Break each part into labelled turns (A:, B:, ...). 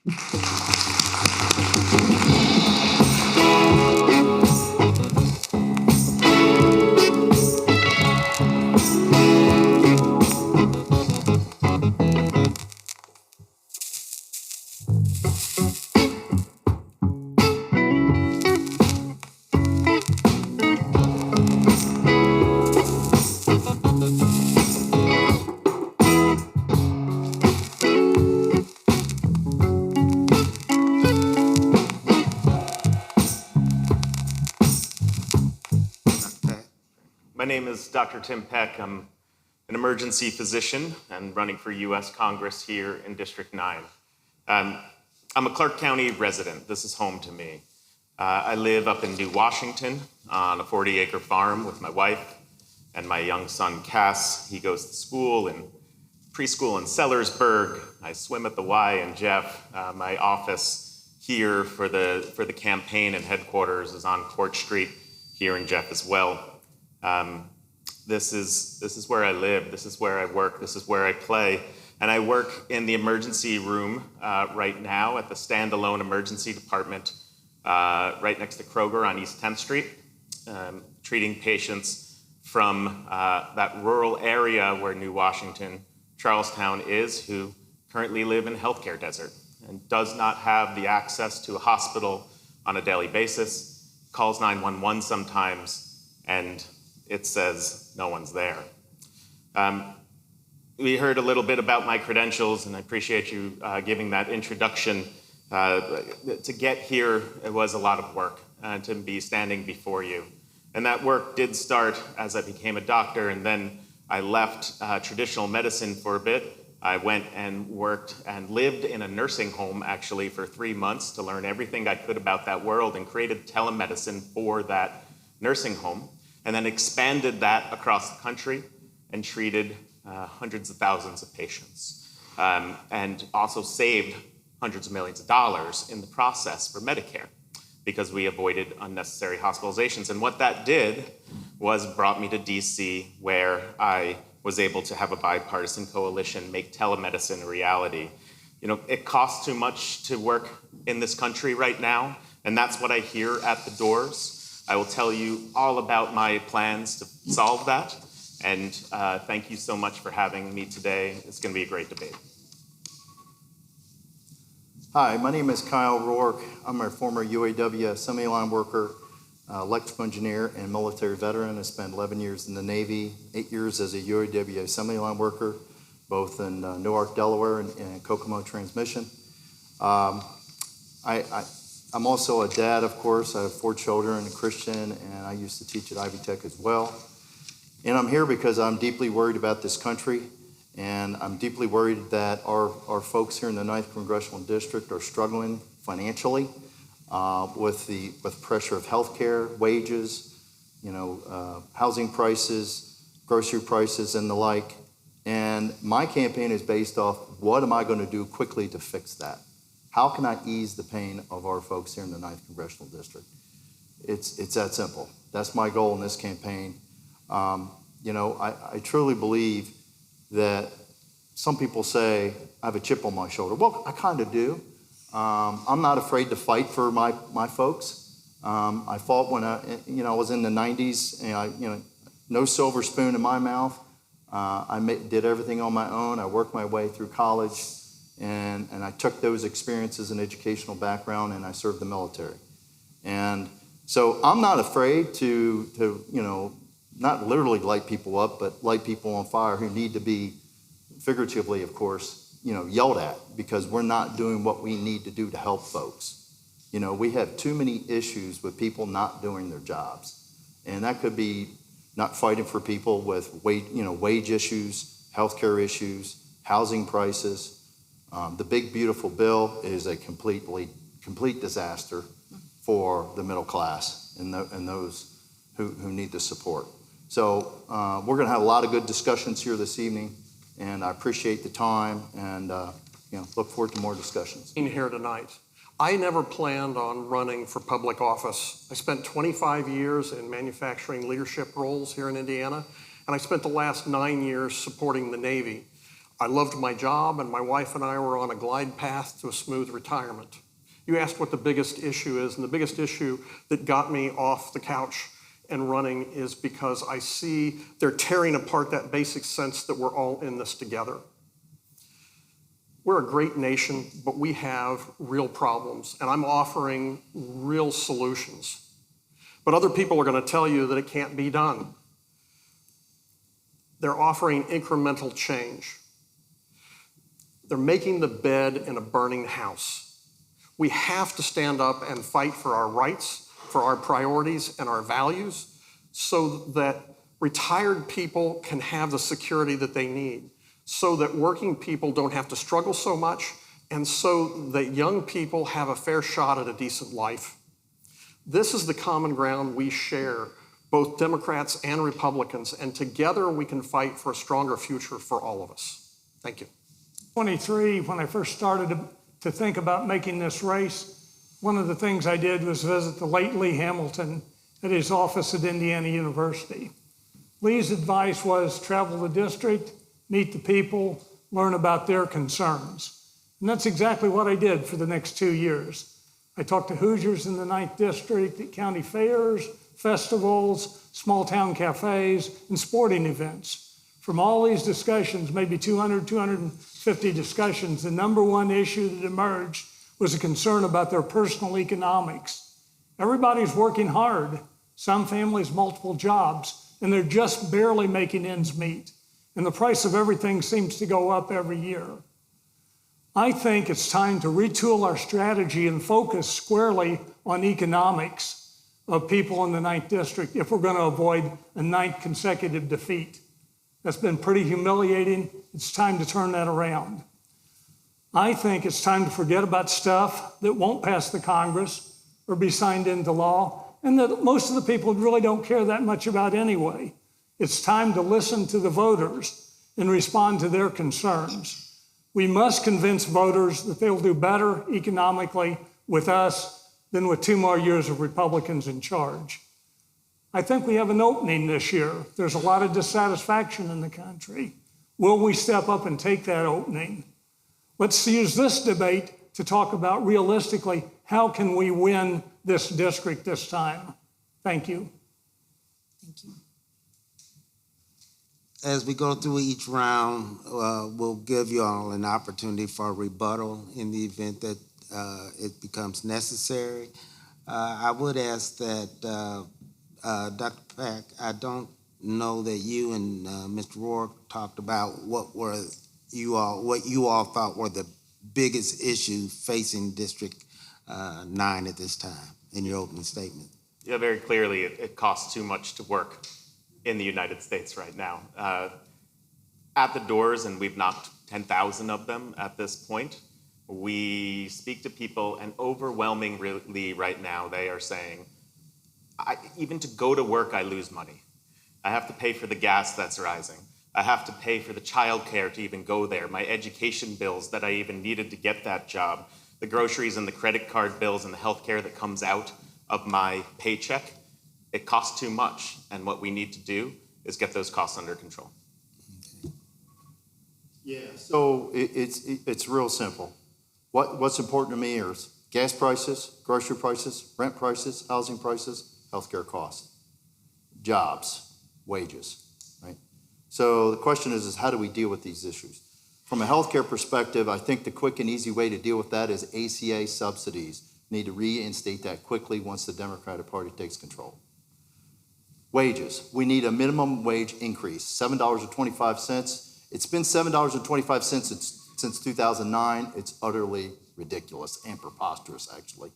A: My name is Dr. Tim Peck. I'm an emergency physician and running for U.S. Congress here in District 9. I'm a Clark County resident. This is home to me. I live up in New Washington on a 40-acre farm with my wife and my young son, Cass. He goes to school in preschool in Sellersburg. I swim at the Y, and Jeff, my office here for the campaign and headquarters is on Court Street here in Jeff as well. This is where I live, this is where I work, this is where I play. And I work in the emergency room right now at the standalone emergency department right next to Kroger on East 10th Street, treating patients from that rural area where New Washington, Charlestown is, who currently live in healthcare desert and does not have the access to a hospital on a daily basis, calls 911 sometimes, and it says no one's there. We heard a little bit about my credentials, and I appreciate you giving that introduction. To get here, it was a lot of work to be standing before you. And that work did start as I became a doctor, and then I left traditional medicine for a bit. I went and worked and lived in a nursing home actually for 3 months to learn everything I could about that world and created telemedicine for that nursing home, and then expanded that across the country and treated hundreds of thousands of patients, and also saved hundreds of millions of dollars in the process for Medicare because we avoided unnecessary hospitalizations. And what that did was brought me to DC, where I was able to have a bipartisan coalition make telemedicine a reality. You know, it costs too much to work in this country right now, and that's what I hear at the doors. I will tell you all about my plans to solve that. And thank you so much for having me today. It's going to be a great debate.
B: Hi, my name is Keil Roark. I'm a former UAW assembly line worker, electrical engineer, and military veteran. I spent 11 years in the Navy, 8 years as a UAW assembly line worker, both in Newark, Delaware, and Kokomo Transmission. I'm also a dad, of course. I have 4 children, a Christian, and I used to teach at Ivy Tech as well. And I'm here because I'm deeply worried about this country, and I'm deeply worried that our folks here in the 9th Congressional District are struggling financially with pressure of healthcare, wages, housing prices, grocery prices, and the like. And my campaign is based off, what am I going to do quickly to fix that? How can I ease the pain of our folks here in the 9th Congressional District? It's that simple. That's my goal in this campaign. I truly believe that some people say, I have a chip on my shoulder. Well, I kind of do. I'm not afraid to fight for my folks. I fought when I was in the 90s, and no silver spoon in my mouth. I did everything on my own. I worked my way through college. And I took those experiences and educational background, and I served the military. And so I'm not afraid to not literally light people up, but light people on fire who need to be, figuratively, of course, yelled at because we're not doing what we need to do to help folks. We have too many issues with people not doing their jobs. And that could be not fighting for people with wage issues, healthcare issues, housing prices. The big, beautiful bill is a complete disaster for the middle class and those who need the support. So we're going to have a lot of good discussions here this evening, and I appreciate the time and look forward to more discussions.
C: Here tonight. I never planned on running for public office. I spent 25 years in manufacturing leadership roles here in Indiana, and I spent the last 9 years supporting the Navy. I loved my job, and my wife and I were on a glide path to a smooth retirement. You asked what the biggest issue is, and the biggest issue that got me off the couch and running is because I see they're tearing apart that basic sense that we're all in this together. We're a great nation, but we have real problems, and I'm offering real solutions. But other people are going to tell you that it can't be done. They're offering incremental change. They're making the bed in a burning house. We have to stand up and fight for our rights, for our priorities and our values, so that retired people can have the security that they need, so that working people don't have to struggle so much, and so that young people have a fair shot at a decent life. This is the common ground we share, both Democrats and Republicans, and together we can fight for a stronger future for all of us. Thank you.
D: 23, when I first started to think about making this race, one of the things I did was visit the late Lee Hamilton at his office at Indiana University. Lee's advice was travel the district, meet the people, learn about their concerns. And that's exactly what I did for the next 2 years. I talked to Hoosiers in the 9th District at county fairs, festivals, small town cafes, and sporting events. From all these discussions, maybe 200, 250 discussions, the number one issue that emerged was a concern about their personal economics. Everybody's working hard, some families multiple jobs, and they're just barely making ends meet. And the price of everything seems to go up every year. I think it's time to retool our strategy and focus squarely on economics of people in the 9th District if we're going to avoid a 9th consecutive defeat. That's been pretty humiliating. It's time to turn that around. I think it's time to forget about stuff that won't pass the Congress or be signed into law, and that most of the people really don't care that much about anyway. It's time to listen to the voters and respond to their concerns. We must convince voters that they'll do better economically with us than with 2 more years of Republicans in charge. I think we have an opening this year. There's a lot of dissatisfaction in the country. Will we step up and take that opening? Let's use this debate to talk about realistically, how can we win this district this time? Thank you.
E: Thank you. As we go through each round, we'll give you all an opportunity for a rebuttal in the event that it becomes necessary. I would ask that Dr. Peck, I don't know that you and Mr. Roark talked about what you all thought were the biggest issues facing District 9 at this time in your opening statement.
A: Yeah, very clearly, it costs too much to work in the United States right now. At the doors, and we've knocked 10,000 of them at this point, we speak to people, and overwhelmingly right now, they are saying, even to go to work, I lose money. I have to pay for the gas that's rising. I have to pay for the childcare to even go there, my education bills that I even needed to get that job, the groceries and the credit card bills and the healthcare that comes out of my paycheck. It costs too much, and what we need to do is get those costs under control.
B: Yeah, so it's real simple. What's important to me is gas prices, grocery prices, rent prices, housing prices, healthcare costs, jobs, wages, right? So the question is how do we deal with these issues? From a healthcare perspective, I think the quick and easy way to deal with that is ACA subsidies. Need to reinstate that quickly once the Democratic Party takes control. Wages, we need a minimum wage increase, $7.25. It's been $7.25 since 2009. It's utterly ridiculous and preposterous, actually.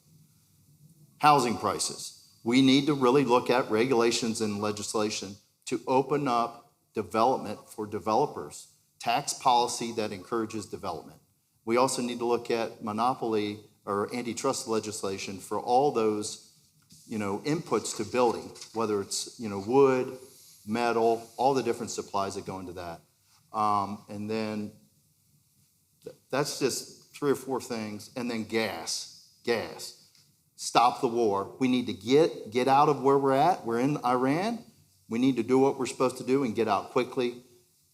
B: Housing prices, we need to really look at regulations and legislation to open up development for developers, tax policy that encourages development. We also need to look at monopoly or antitrust legislation for all those inputs to building, whether it's, wood, metal, all the different supplies that go into that. And then that's just 3 or 4 things. And then gas. Stop the war. We need to get out of where we're at. We're in Iran. We need to do what we're supposed to do and get out quickly.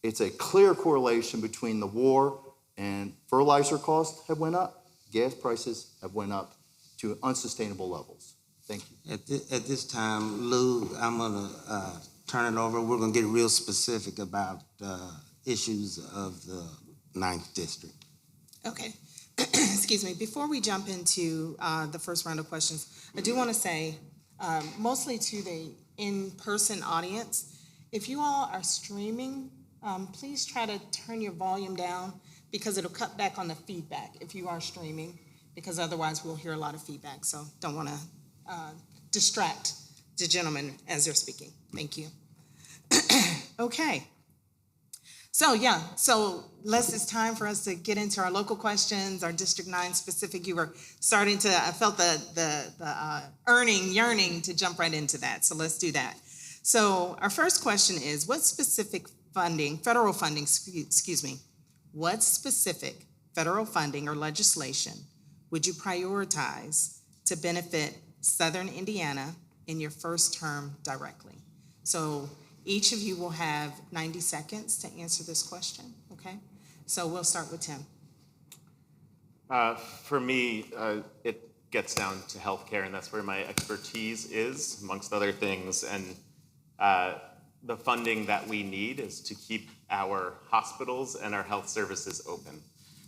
B: It's a clear correlation between the war and fertilizer costs have went up, gas prices have went up to unsustainable levels. Thank you.
E: At this time, Lou, I'm gonna turn it over. We're gonna get real specific about issues of the 9th District.
F: Okay. Excuse me. Before we jump into the first round of questions, I do want to say, mostly to the in-person audience, if you all are streaming, please try to turn your volume down because it'll cut back on the feedback if you are streaming, because otherwise we'll hear a lot of feedback. So don't want to distract the gentlemen as they're speaking. Thank you. Okay. So it's time for us to get into our local questions, our District 9 specific. You were starting to, I felt the yearning to jump right into that. So let's do that. So our first question is, what specific federal funding or legislation would you prioritize to benefit Southern Indiana in your first term directly? So each of you will have 90 seconds to answer this question, okay? So we'll start with Tim.
A: For me, it gets down to healthcare, and that's where my expertise is, amongst other things. And the funding that we need is to keep our hospitals and our health services open.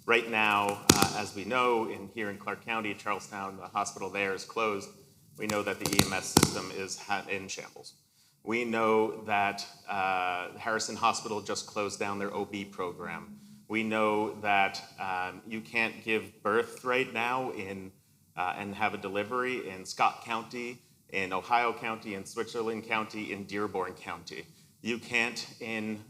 A: Right now, as we know, here in Clark County, Charlestown, the hospital there is closed. We know that the EMS system is in shambles. We know that Harrison Hospital just closed down their OB program. We know that you can't give birth right now and have a delivery in Scott County, in Ohio County, in Switzerland County, in Dearborn County. You can't in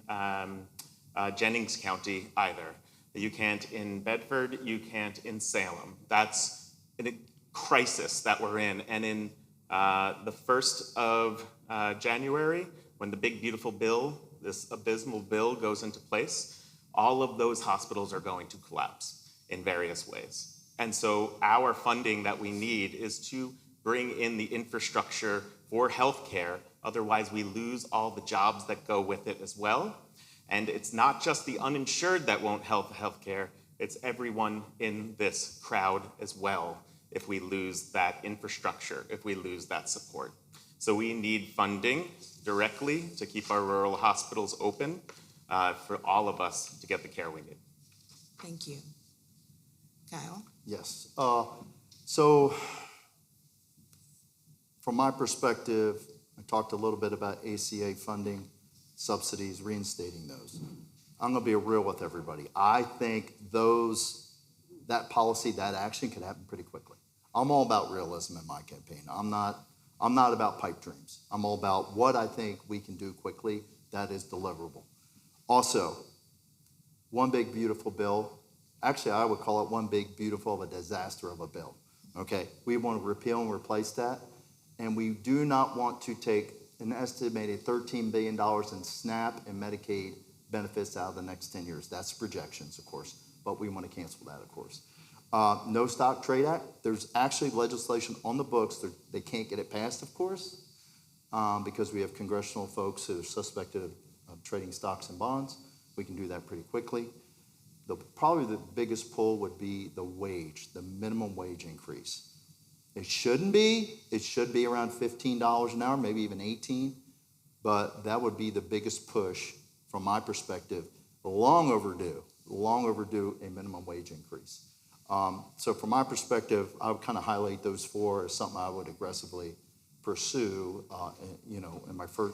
A: Jennings County either. You can't in Bedford, you can't in Salem. That's a crisis that we're in. And in the 1st of January, when the big beautiful bill, this abysmal bill goes into place, all of those hospitals are going to collapse in various ways. And so our funding that we need is to bring in the infrastructure for healthcare, otherwise we lose all the jobs that go with it as well. And it's not just the uninsured that won't help healthcare, it's everyone in this crowd as well if we lose that infrastructure, if we lose that support. So we need funding directly to keep our rural hospitals open for all of us to get the care we need.
F: Thank you. Keil?
B: Yes. So from my perspective, I talked a little bit about ACA funding, subsidies, reinstating those. I'm going to be real with everybody. I think that policy, that action could happen pretty quickly. I'm all about realism in my campaign. I'm not about pipe dreams. I'm all about what I think we can do quickly that is deliverable. Also, one big beautiful bill. Actually, I would call it one big beautiful of a disaster of a bill. Okay, we want to repeal and replace that, and we do not want to take an estimated $13 billion in SNAP and Medicaid benefits out of the next 10 years. That's projections, of course, but we want to cancel that, of course. No Stock Trade Act. There's actually legislation on the books. They can't get it passed, of course, because we have congressional folks who are suspected of trading stocks and bonds. We can do that pretty quickly. Probably the biggest pull would be the minimum wage increase. It shouldn't be. It should be around $15 an hour, maybe even $18, but that would be the biggest push from my perspective. Long overdue a minimum wage increase. So from my perspective, I would kind of highlight those four as something I would aggressively pursue,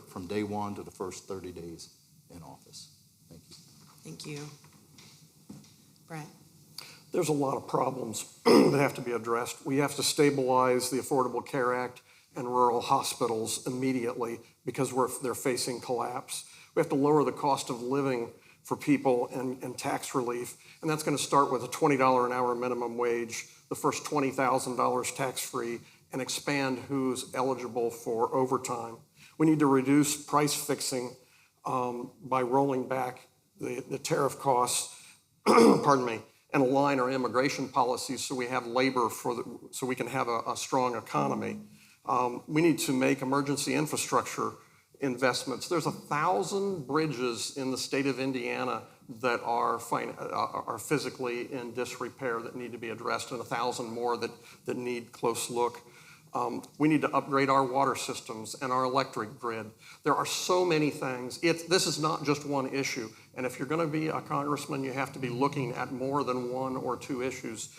B: from day one to the first 30 days in office. Thank you.
F: Thank you. Brett?
C: There's a lot of problems that have to be addressed. We have to stabilize the Affordable Care Act and rural hospitals immediately because they're facing collapse. We have to lower the cost of living for people and tax relief, and that's going to start with a $20 an hour minimum wage, the first $20,000 tax-free, and expand who's eligible for overtime. We need to reduce price fixing by rolling back the tariff costs, pardon me, and align our immigration policies so we have labor so we can have a strong economy. We need to make emergency infrastructure investments. There's 1,000 bridges in the state of Indiana that are physically in disrepair that need to be addressed, and 1,000 more that need close look. We need to upgrade our water systems and our electric grid. There are so many things. This is not just one issue, and if you're going to be a congressman, you have to be looking at more than one or two issues.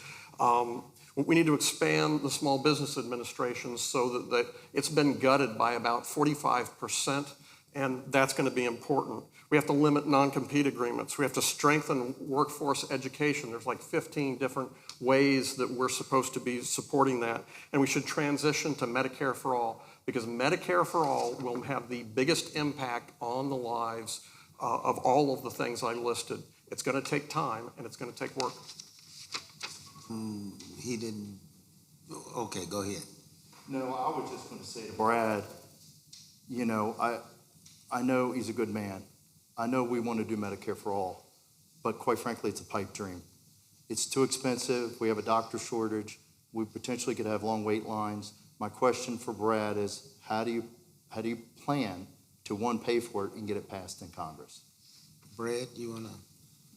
C: We need to expand the Small Business Administration so that it's been gutted by about 45%, and that's going to be important. We have to limit non-compete agreements. We have to strengthen workforce education. There's like 15 different ways that we're supposed to be supporting that. And we should transition to Medicare for All, because Medicare for All will have the biggest impact on the lives of all of the things I listed. It's going to take time, and it's going to take work.
E: He didn't. Okay, go ahead.
B: No, I was just going to say to Brad, you know, I know he's a good man. I know we want to do Medicare for all, but quite frankly, it's a pipe dream. It's too expensive. We have a doctor shortage. We potentially could have long wait lines. My question for Brad is, how do you plan to, one, pay for it and get it passed in Congress?
E: Brad, you want to?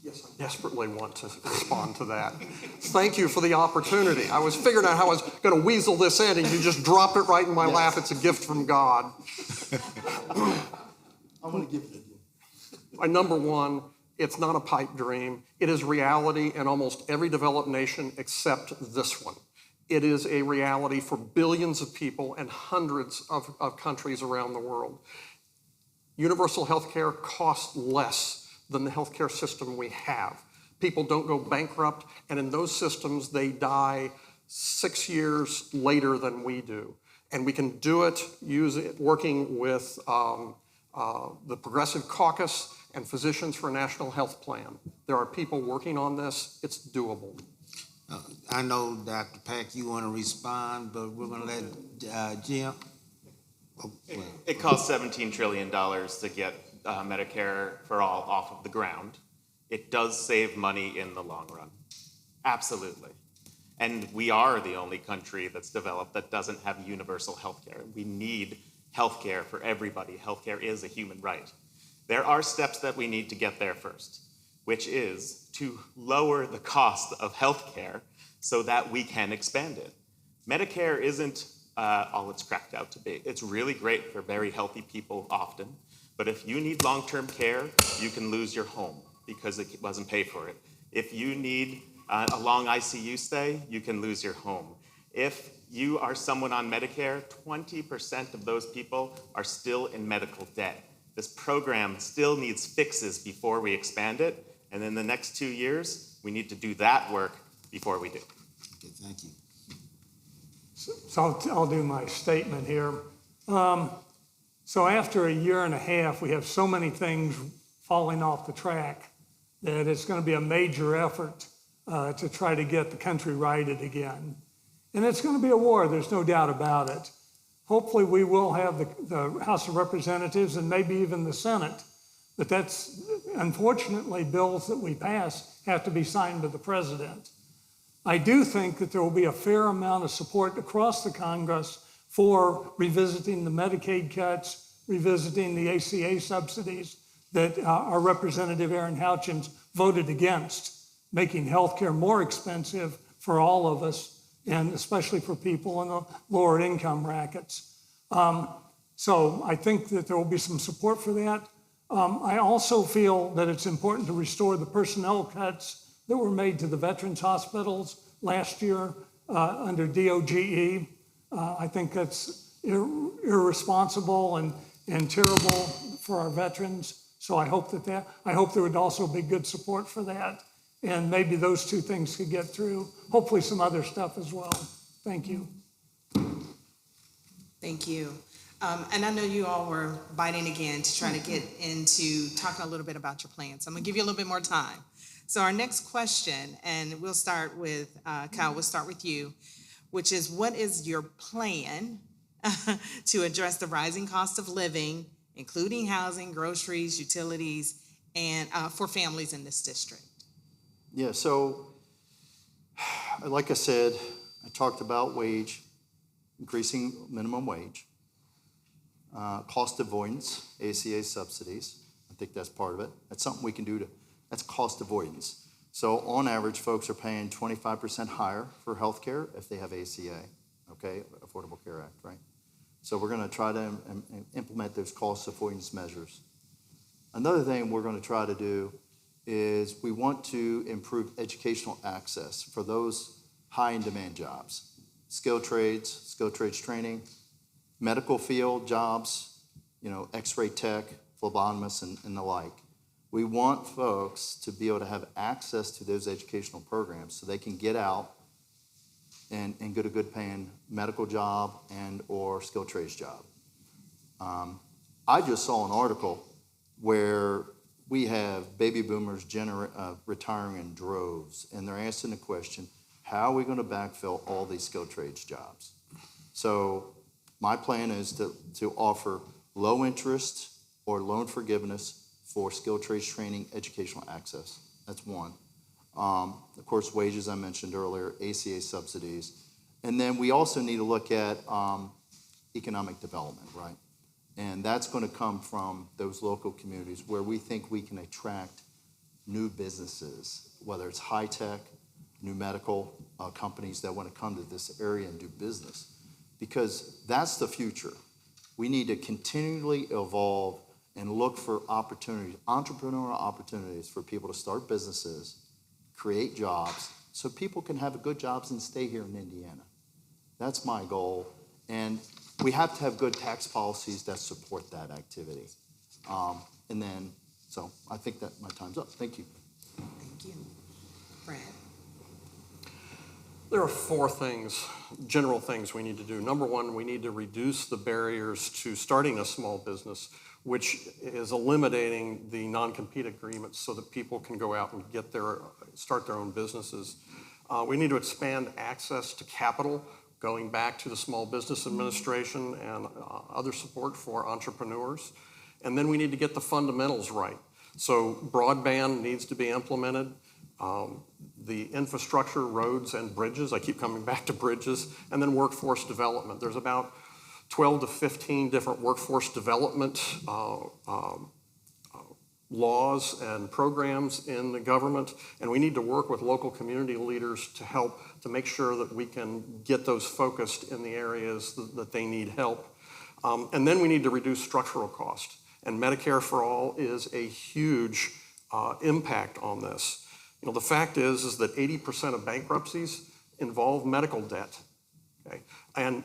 C: Yes, I desperately want to respond to that. Thank you for the opportunity. I was figuring out how I was going to weasel this in, and you just dropped it right in my lap. It's a gift from God.
B: I'm going to give it to you.
C: Number one, it's not a pipe dream. It is reality in almost every developed nation except this one. It is a reality for billions of people and hundreds of countries around the world. Universal health care costs less than the healthcare system we have. People don't go bankrupt, and in those systems, they die 6 years later than we do. And we can do it working with the Progressive Caucus and Physicians for a National Health Plan. There are people working on this. It's doable.
E: I know, Dr. Peck, you want to respond, but we're going to let Jim. Oh, well.
A: It costs $17 trillion to get Medicare for all off of the ground. It does save money in the long run. Absolutely. And we are the only country that's developed that doesn't have universal health care. We need health care for everybody. Health care is a human right. There are steps that we need to get there first, which is to lower the cost of health care so that we can expand it. Medicare isn't all it's cracked out to be. It's really great for very healthy people often, but if you need long-term care, you can lose your home because it wasn't paid for it. If you need a long ICU stay, you can lose your home. If you are someone on Medicare, 20% of those people are still in medical debt. This program still needs fixes before we expand it, and in the next 2 years, we need to do that work before we do.
E: Okay, thank you.
D: So I'll do my statement here. So after a year and a half, we have so many things falling off the track that it's going to be a major effort to try to get the country righted again. And it's going to be a war, there's no doubt about it. Hopefully we will have the House of Representatives and maybe even the Senate. But that's, unfortunately, bills that we pass have to be signed by the president. I do think that there will be a fair amount of support across the Congress for revisiting the Medicaid cuts, revisiting the ACA subsidies that our Representative Aaron Houchins voted against, making healthcare more expensive for all of us, and especially for people in the lower income brackets. So I think that there will be some support for that. I also feel that it's important to restore the personnel cuts that were made to the veterans hospitals last year under DOGE. I think that's irresponsible and terrible for our veterans. So I hope I hope there would also be good support for that. And maybe those two things could get through. Hopefully some other stuff as well. Thank you.
F: Thank you. And I know you all were biting again to try to get into talking a little bit about your plans. I'm gonna give you a little bit more time. So our next question, and we'll start with, Keil, we'll start with you, which is, what is your plan to address the rising cost of living, including housing, groceries, utilities, and for families in this district?
B: Yeah, so like I said, I talked about increasing minimum wage. Cost avoidance, ACA subsidies. I think that's part of it. That's something we can do that's cost avoidance. So on average, folks are paying 25% higher for healthcare if they have ACA, okay, Affordable Care Act, right? So we're gonna try to implement those cost avoidance measures. Another thing we're gonna try to do is we want to improve educational access for those high in demand jobs. Skilled trades training, medical field jobs, x-ray tech, phlebotomists, and the like. We want folks to be able to have access to those educational programs so they can get out and get a good paying medical job and or skilled trades job. I just saw an article where we have baby boomers retiring in droves, and they're asking the question, how are we going to backfill all these skilled trades jobs? So my plan is to offer low interest or loan forgiveness for skilled trades training, educational access. That's one. Of course, wages I mentioned earlier, ACA subsidies. And then we also need to look at economic development, right? And that's going to come from those local communities where we think we can attract new businesses, whether it's high tech, new medical companies that want to come to this area and do business. Because that's the future. We need to continually evolve and look for opportunities, entrepreneurial opportunities for people to start businesses, create jobs, so people can have good jobs and stay here in Indiana. That's my goal. And we have to have good tax policies that support that activity. So I think that my time's up. Thank you.
F: Thank you. Brad?
C: There are four things, general things we need to do. Number one, we need to reduce the barriers to starting a small business, which is eliminating the non-compete agreements so that people can go out and start their own businesses. We need to expand access to capital, going back to the Small Business Administration and other support for entrepreneurs. And then we need to get the fundamentals right. So broadband needs to be implemented. The infrastructure, roads and bridges, I keep coming back to bridges, and then workforce development. There's about 12 to 15 different workforce development laws and programs in the government, and we need to work with local community leaders to help to make sure that we can get those focused in the areas that they need help. And then we need to reduce structural cost, and Medicare for All is a huge impact on this. The fact is that 80% of bankruptcies involve medical debt, okay? And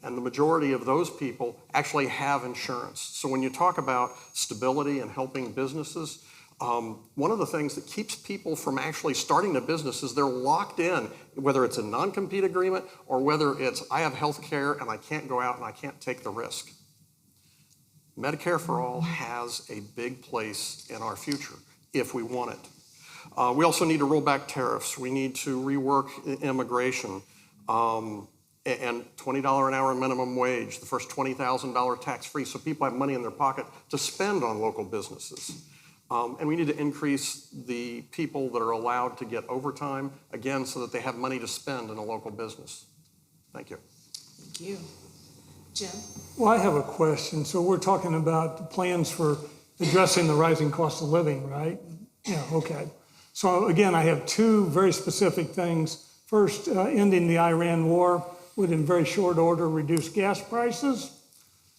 C: the majority of those people actually have insurance. So when you talk about stability and helping businesses, one of the things that keeps people from actually starting a business is they're locked in, whether it's a non-compete agreement or whether it's I have health care and I can't go out and I can't take the risk. Medicare for All has a big place in our future if we want it. We also need to roll back tariffs. We need to rework immigration and $20 an hour minimum wage, the first $20,000 tax-free, so people have money in their pocket to spend on local businesses. And we need to increase the people that are allowed to get overtime, again, so that they have money to spend in a local business. Thank you.
F: Thank you. Jim?
D: Well, I have a question. So we're talking about the plans for addressing the rising cost of living, right? Yeah, okay. So again, I have two very specific things. First, ending the Iran war would in very short order reduce gas prices.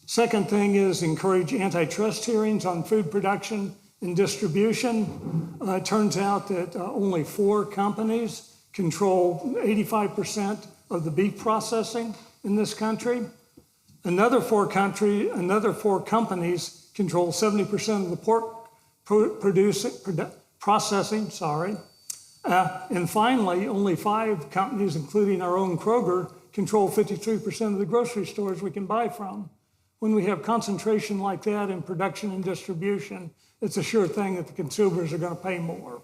D: Second thing is encourage antitrust hearings on food production and distribution. It turns out that only 4 companies control 85% of the beef processing in this country. Another 4 companies control 70% of the pork processing. And finally, only 5 companies, including our own Kroger, control 53% of the grocery stores we can buy from. When we have concentration like that in production and distribution, it's a sure thing that the consumers are going to pay more.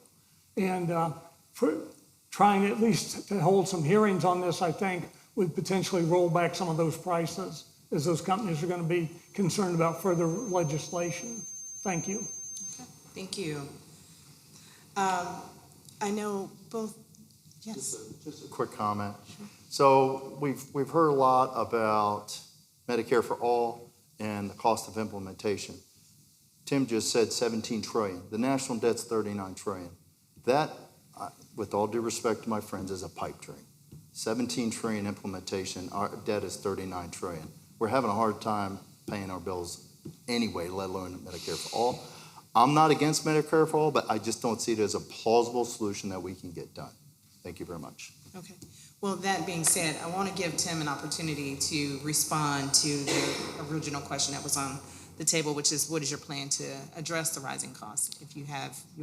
D: And for trying at least to hold some hearings on this, I think, would potentially roll back some of those prices, as those companies are going to be concerned about further legislation. Thank you.
F: Okay. Thank you. I know both, yes.
B: Just a quick comment. Sure. So we've heard a lot about Medicare for All and the cost of implementation. Tim just said 17 trillion. The national debt's 39 trillion. That, with all due respect to my friends, is a pipe dream. 17 trillion implementation, our debt is 39 trillion. We're having a hard time paying our bills anyway, let alone Medicare for all. I'm not against Medicare for all, but I just don't see it as a plausible solution that we can get done. Thank you very much.
F: Okay. Well, that being said, I want to give Tim an opportunity to respond to the original question that was on the table, which is, what is your plan to address the rising costs? If you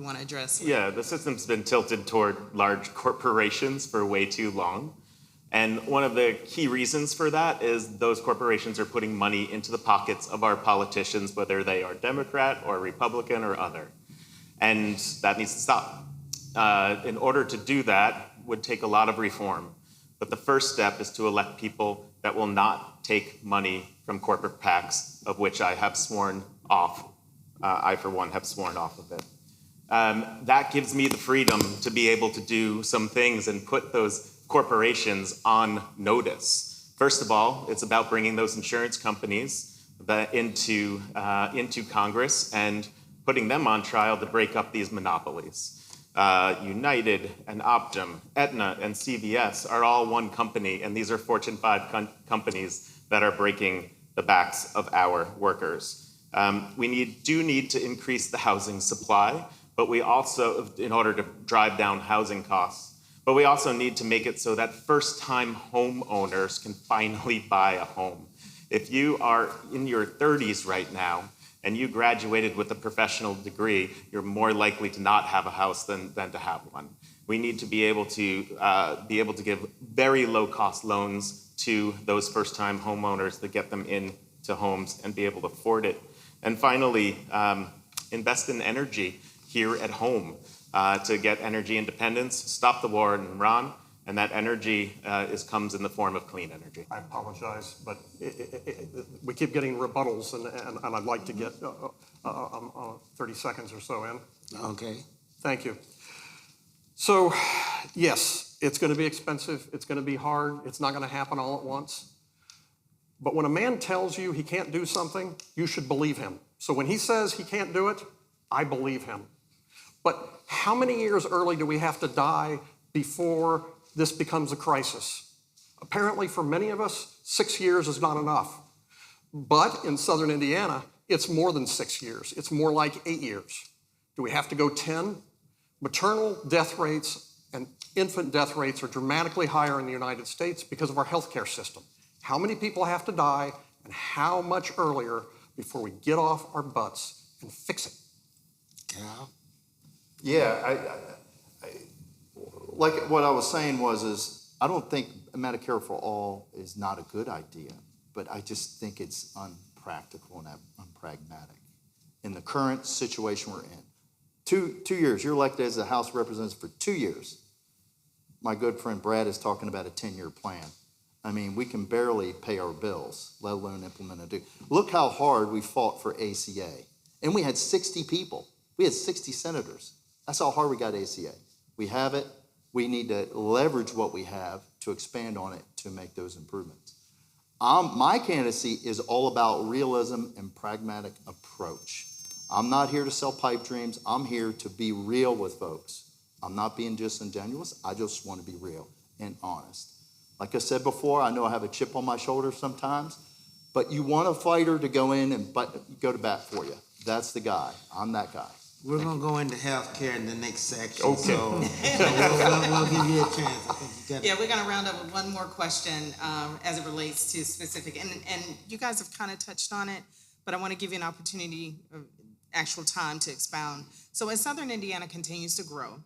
F: want to address it.
A: Yeah, the system's been tilted toward large corporations for way too long. And one of the key reasons for that is those corporations are putting money into the pockets of our politicians, whether they are Democrat or Republican or other. And that needs to stop. In order to do that would take a lot of reform. But the first step is to elect people that will not take money from corporate PACs, of which I have sworn off. I, for one, have sworn off of it. That gives me the freedom to be able to do some things and put those corporations on notice. First of all, it's about bringing those insurance companies into Congress and putting them on trial to break up these monopolies. United and Optum, Aetna and CVS are all one company, and these are Fortune 5 companies that are breaking the backs of our workers. We do need to increase the housing supply, but we also, in order to drive down housing costs, but we also need to make it so that first-time homeowners can finally buy a home. If you are in your 30s right now, and you graduated with a professional degree, you're more likely to not have a house than to have one. We need to be able to give very low-cost loans to those first-time homeowners that get them into homes and be able to afford it. And finally, invest in energy here at home to get energy independence, stop the war in Iran, and that energy comes in the form of clean energy.
C: I apologize, but we keep getting rebuttals, and I'd like to get 30 seconds or so in.
E: Okay.
C: Thank you. So, yes, it's going to be expensive. It's going to be hard. It's not going to happen all at once. But when a man tells you he can't do something, you should believe him. So when he says he can't do it, I believe him. But how many years early do we have to die before this becomes a crisis? Apparently, for many of us, 6 years is not enough. But in southern Indiana, it's more than 6 years. It's more like 8 years. Do we have to go 10? Maternal death rates and infant death rates are dramatically higher in the United States because of our healthcare system. How many people have to die, and how much earlier before we get off our butts and fix it?
E: Keil?
B: Yeah, like what I was saying is I don't think Medicare for all is not a good idea, but I just think it's unpractical and unpragmatic in the current situation we're in. 2 years, you're elected as a House Representative for 2 years. My good friend Brad is talking about a 10-year plan. I mean, we can barely pay our bills, let alone implement a do. Look how hard we fought for ACA. And we had 60 people. We had 60 senators. That's how hard we got ACA. We have it. We need to leverage what we have to expand on it to make those improvements. My candidacy is all about realism and pragmatic approach. I'm not here to sell pipe dreams. I'm here to be real with folks. I'm not being disingenuous. I just want to be real and honest. Like I said before, I know I have a chip on my shoulder sometimes, but you want a fighter to go in and go to bat for you. That's the guy. I'm that guy.
E: We're going to go into healthcare in the next section.
C: Okay.
E: So we'll give you a chance. I think you got
F: Yeah, we're going to round up with one more question as it relates to specific, and you guys have kind of touched on it, but I want to give you an opportunity of actual time to expound. So as Southern Indiana continues to grow,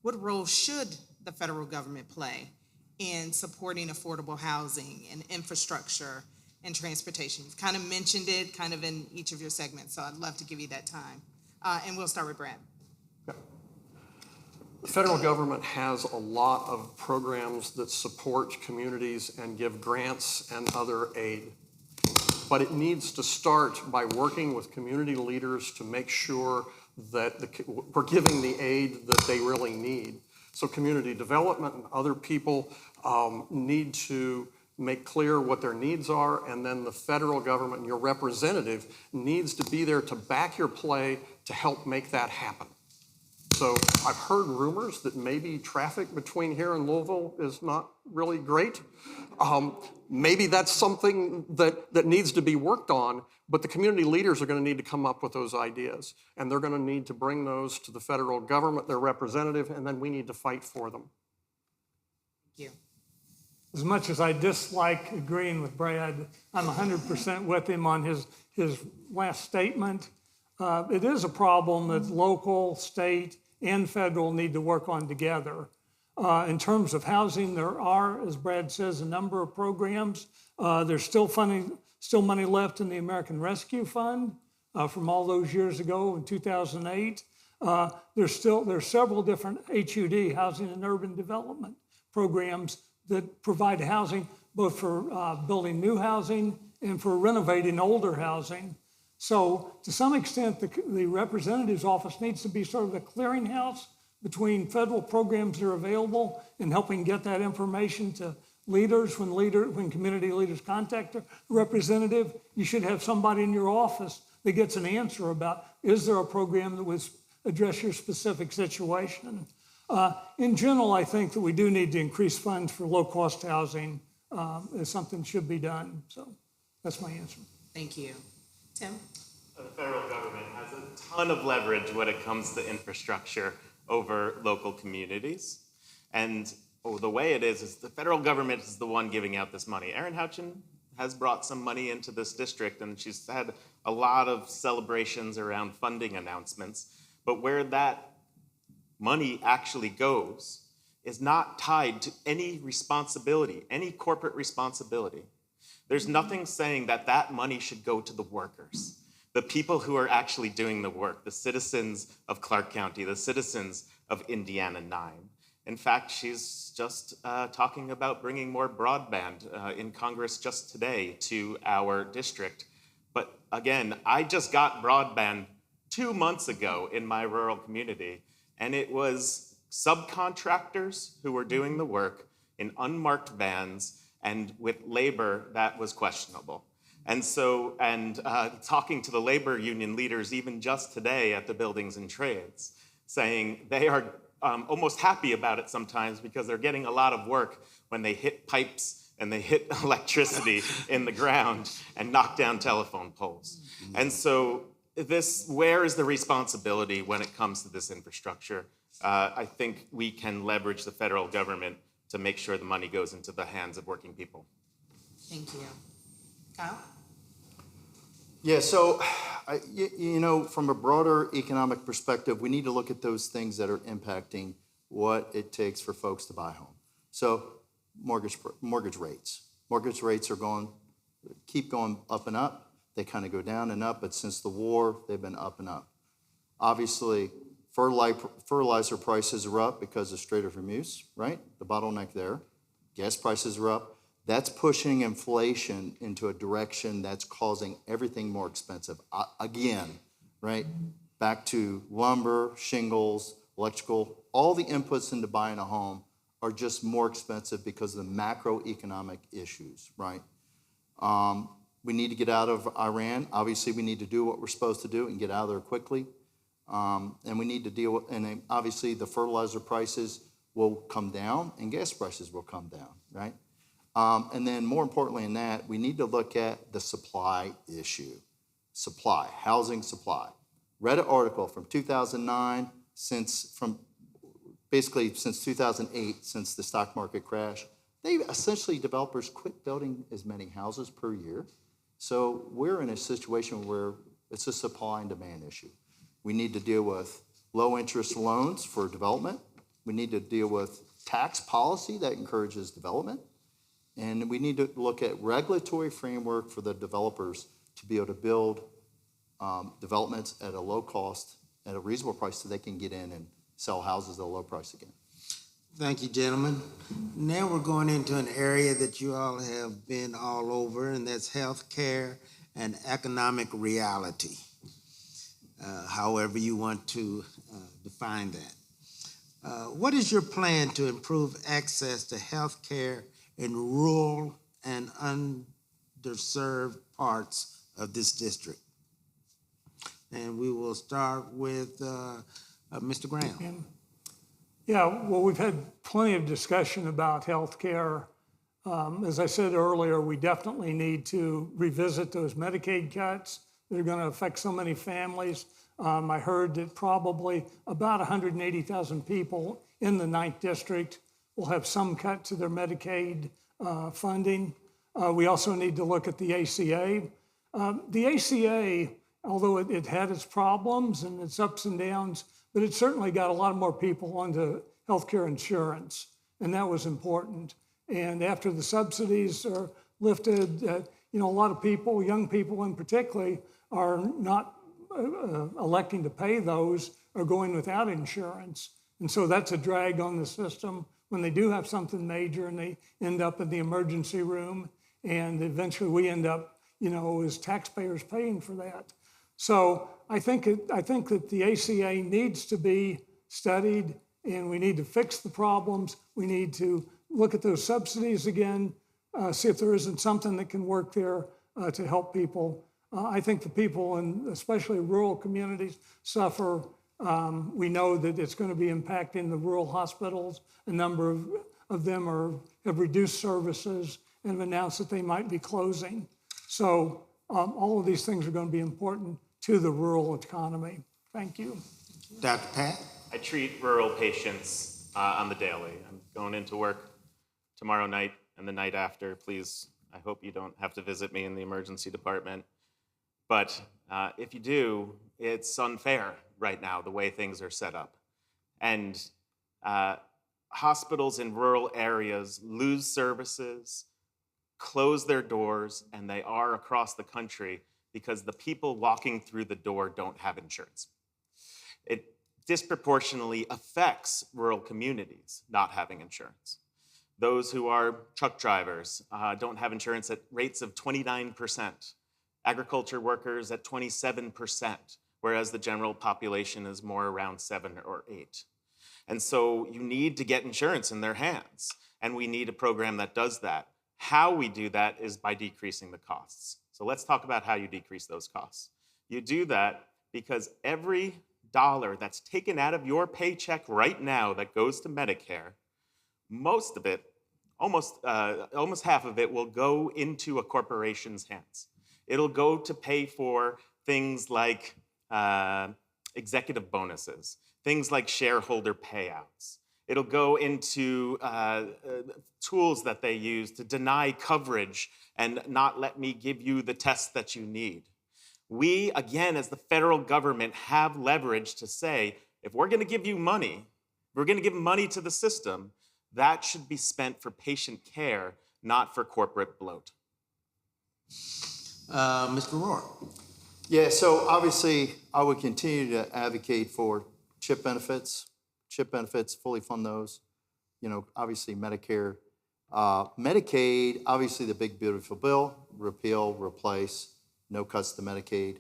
F: what role should the federal government play in supporting affordable housing and infrastructure and transportation? You've kind of mentioned it kind of in each of your segments, so I'd love to give you that time. And we'll start with Brad.
C: Yeah. The federal government has a lot of programs that support communities and give grants and other aid. But it needs to start by working with community leaders to make sure that we're giving the aid that they really need. So community development and other people need to make clear what their needs are, and then the federal government and your representative needs to be there to back your play to help make that happen. So I've heard rumors that maybe traffic between here and Louisville is not really great. Maybe that's something that needs to be worked on, but the community leaders are going to need to come up with those ideas. And they're going to need to bring those to the federal government, their representative, and then we need to fight for them.
F: Thank you.
D: As much as I dislike agreeing with Brad, I'm 100% with him on his last statement. It is a problem that local, state, and federal need to work on together. In terms of housing, there are, as Brad says, a number of programs. There's still money left in the American Rescue Fund from all those years ago in 2008. There's several different HUD, Housing and Urban Development programs that provide housing both for building new housing and for renovating older housing. So to some extent, the representative's office needs to be sort of the clearinghouse between federal programs that are available and helping get that information to leaders. When community leaders contact a representative, you should have somebody in your office that gets an answer about, is there a program that would address your specific situation? In general, I think that we do need to increase funds for low-cost housing if something should be done. So that's my answer.
F: Thank you. Tim?
A: The federal government has a ton of leverage when it comes to infrastructure over local communities. And the way it is the federal government is the one giving out this money. Erin Houchin has brought some money into this district, and she's had a lot of celebrations around funding announcements. But where that money actually goes is not tied to any responsibility, any corporate responsibility. There's nothing saying that that money should go to the workers, the people who are actually doing the work, the citizens of Clark County, the citizens of Indiana 9. In fact, she's just talking about bringing more broadband in Congress just today to our district. But again, I just got broadband 2 months ago in my rural community, and it was subcontractors who were doing the work in unmarked vans and with labor that was questionable. And so, talking to the labor union leaders even just today at the Buildings and Trades, saying they are almost happy about it sometimes because they're getting a lot of work when they hit pipes and they hit electricity in the ground and knock down telephone poles. And so where is the responsibility when it comes to this infrastructure? I think we can leverage the federal government to make sure the money goes into the hands of working people.
F: Thank you. Kyle?
B: Yeah, so, from a broader economic perspective, we need to look at those things that are impacting what it takes for folks to buy a home. So, mortgage rates. Mortgage rates keep going up and up. They kind of go down and up, but since the war, they've been up and up. Obviously, fertilizer prices are up because of Strait of Hormuz, right? The bottleneck there. Gas prices are up. That's pushing inflation into a direction that's causing everything more expensive. Again, right? Back to lumber, shingles, electrical, all the inputs into buying a home are just more expensive because of the macroeconomic issues, right? We need to get out of Iran. Obviously, we need to do what we're supposed to do and get out of there quickly. And we need to deal with, and obviously the fertilizer prices will come down and gas prices will come down, right? And then more importantly than that, we need to look at the supply issue. Housing supply. Read an article from 2009, since 2008, since the stock market crash. Developers quit building as many houses per year. So we're in a situation where it's a supply and demand issue. We need to deal with low interest loans for development. We need to deal with tax policy that encourages development. And we need to look at regulatory framework for the developers to be able to build developments at a low cost, at a reasonable price, so they can get in and sell houses at a low price again.
E: Thank you, gentlemen. Now we're going into an area that you all have been all over, and that's healthcare and economic reality, however you want to define that. What is your plan to improve access to healthcare in rural and underserved parts of this district. And we will start with Mr. Graham.
D: Yeah, well, we've had plenty of discussion about healthcare. As I said earlier, we definitely need to revisit those Medicaid cuts that are going to affect so many families. I heard that probably about 180,000 people in the 9th District will have some cut to their Medicaid funding. We also need to look at the ACA. The ACA, although it had its problems and its ups and downs, but it certainly got a lot more people onto healthcare insurance, and that was important. And after the subsidies are lifted, a lot of people, young people in particular, are not electing to pay those or going without insurance. And so that's a drag on the system when they do have something major and they end up in the emergency room, and eventually we end up, as taxpayers paying for that. So I think that the ACA needs to be studied, and we need to fix the problems. We need to look at those subsidies again, see if there isn't something that can work there to help people. I think the people in especially rural communities suffer. We know that it's going to be impacting the rural hospitals. A number of them have reduced services and have announced that they might be closing. So all of these things are going to be important to the rural economy. Thank you.
E: Dr. Peck?
A: I treat rural patients on the daily. I'm going into work tomorrow night and the night after. Please, I hope you don't have to visit me in the emergency department. But if you do, it's unfair right now, the way things are set up. And hospitals in rural areas lose services, close their doors, and they are across the country because the people walking through the door don't have insurance. It disproportionately affects rural communities not having insurance. Those who are truck drivers don't have insurance at rates of 29%. Agriculture workers at 27%, whereas the general population is more around 7 or 8. And so you need to get insurance in their hands, and we need a program that does that. How we do that is by decreasing the costs. So let's talk about how you decrease those costs. You do that because every dollar that's taken out of your paycheck right now that goes to Medicare, most of it, almost half of it, will go into a corporation's hands. It'll go to pay for things like executive bonuses, things like shareholder payouts. It'll go into tools that they use to deny coverage and not let me give you the tests that you need. We, again, as the federal government, have leverage to say, if we're going to give you money, if we're going to give money to the system, that should be spent for patient care, not for corporate bloat.
E: Mr. Roark.
B: Yeah, so obviously I would continue to advocate for CHIP benefits. CHIP benefits, fully fund those. Obviously Medicare. Medicaid, obviously the big beautiful bill, repeal, replace, no cuts to Medicaid.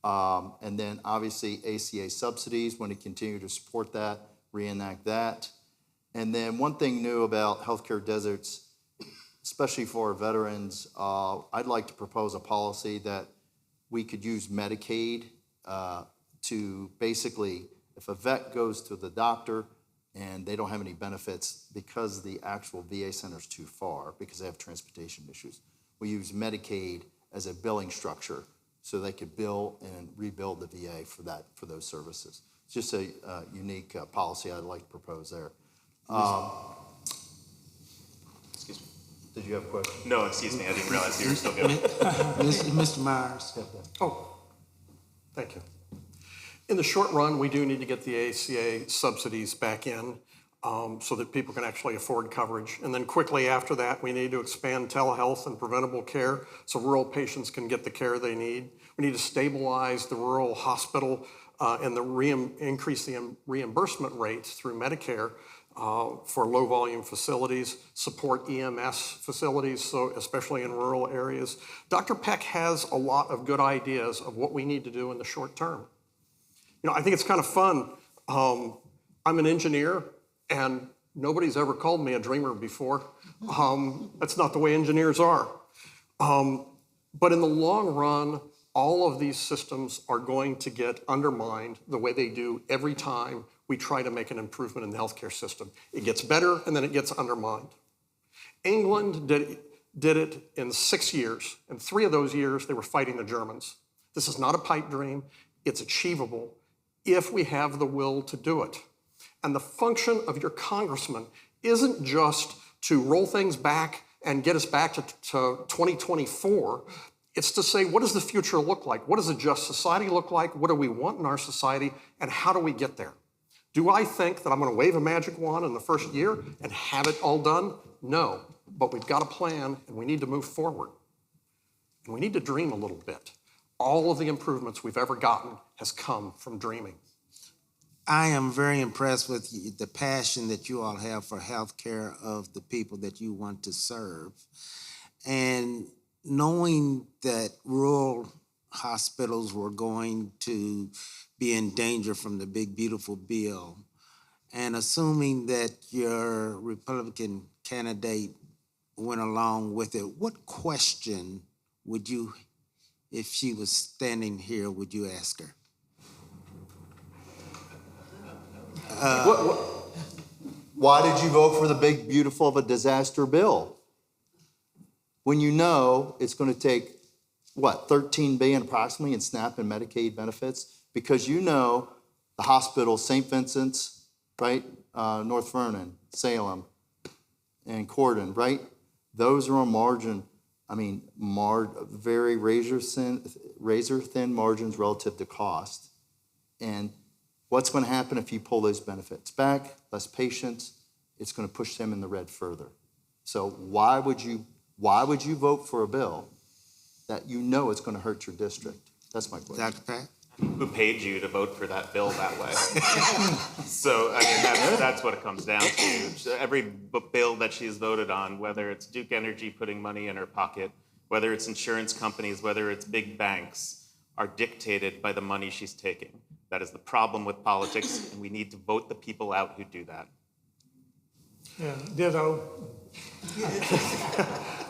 B: And then obviously ACA subsidies, want to continue to support that, reenact that. And then one thing new about healthcare deserts, especially for veterans, I'd like to propose a policy that we could use Medicaid to basically, if a vet goes to the doctor and they don't have any benefits because the actual VA center is too far because they have transportation issues, we use Medicaid as a billing structure so they could bill and rebuild the VA for those services. It's just a unique policy I'd like to propose there.
A: Excuse me.
B: Did you have a question?
A: No, excuse me, I didn't realize you were still going.
E: Mr. Myers.
C: Oh, thank you. In the short run, we do need to get the ACA subsidies back in so that people can actually afford coverage. And then quickly after that, we need to expand telehealth and preventable care so rural patients can get the care they need. We need to stabilize the rural hospital and increase the reimbursement rates through Medicare for low volume facilities, support EMS facilities, so especially in rural areas. Dr. Peck has a lot of good ideas of what we need to do in the short term. I think it's kind of fun. I'm an engineer, and Nobody's ever called me a dreamer before. That's not the way engineers are. But in the long run, all of these systems are going to get undermined the way they do every time we try to make an improvement in the healthcare system. It gets better and then it gets undermined. England did it in 6 years. In 3 of those years, they were fighting the Germans. This is not a pipe dream. It's achievable if we have the will to do it. And the function of your congressman isn't just to roll things back and get us back to 2024. It's to say, what does the future look like? What does a just society look like? What do we want in our society? And how do we get there? Do I think that I'm going to wave a magic wand in the first year and have it all done? No, but we've got a plan and we need to move forward. And we need to dream a little bit. All of the improvements we've ever gotten has come from dreaming.
E: I am very impressed with the passion that you all have for healthcare of the people that you want to serve. And knowing that rural hospitals were going to be in danger from the big, beautiful bill, and assuming that your Republican candidate went along with it, what question would you, if she was standing here, would you ask her?
B: Why did you vote for the big, beautiful of a disaster bill? When you know it's going to take, $13 billion approximately in SNAP and Medicaid benefits? Because you know the hospitals, St. Vincent's, right? North Vernon, Salem, and Corden, right? Those are on margin, very razor thin margins relative to cost. And what's going to happen if you pull those benefits back? Less patients, it's going to push them in the red further. So why would you vote for a bill that you know it's going to hurt your district? That's my question.
E: Dr. Peck?
A: Who paid you to vote for that bill that way? So, that's what it comes down to. So every bill that she's voted on, whether it's Duke Energy putting money in her pocket, whether it's insurance companies, whether it's big banks, are dictated by the money she's taking. That is the problem with politics, and we need to vote the people out who do that.
D: Yeah, ditto.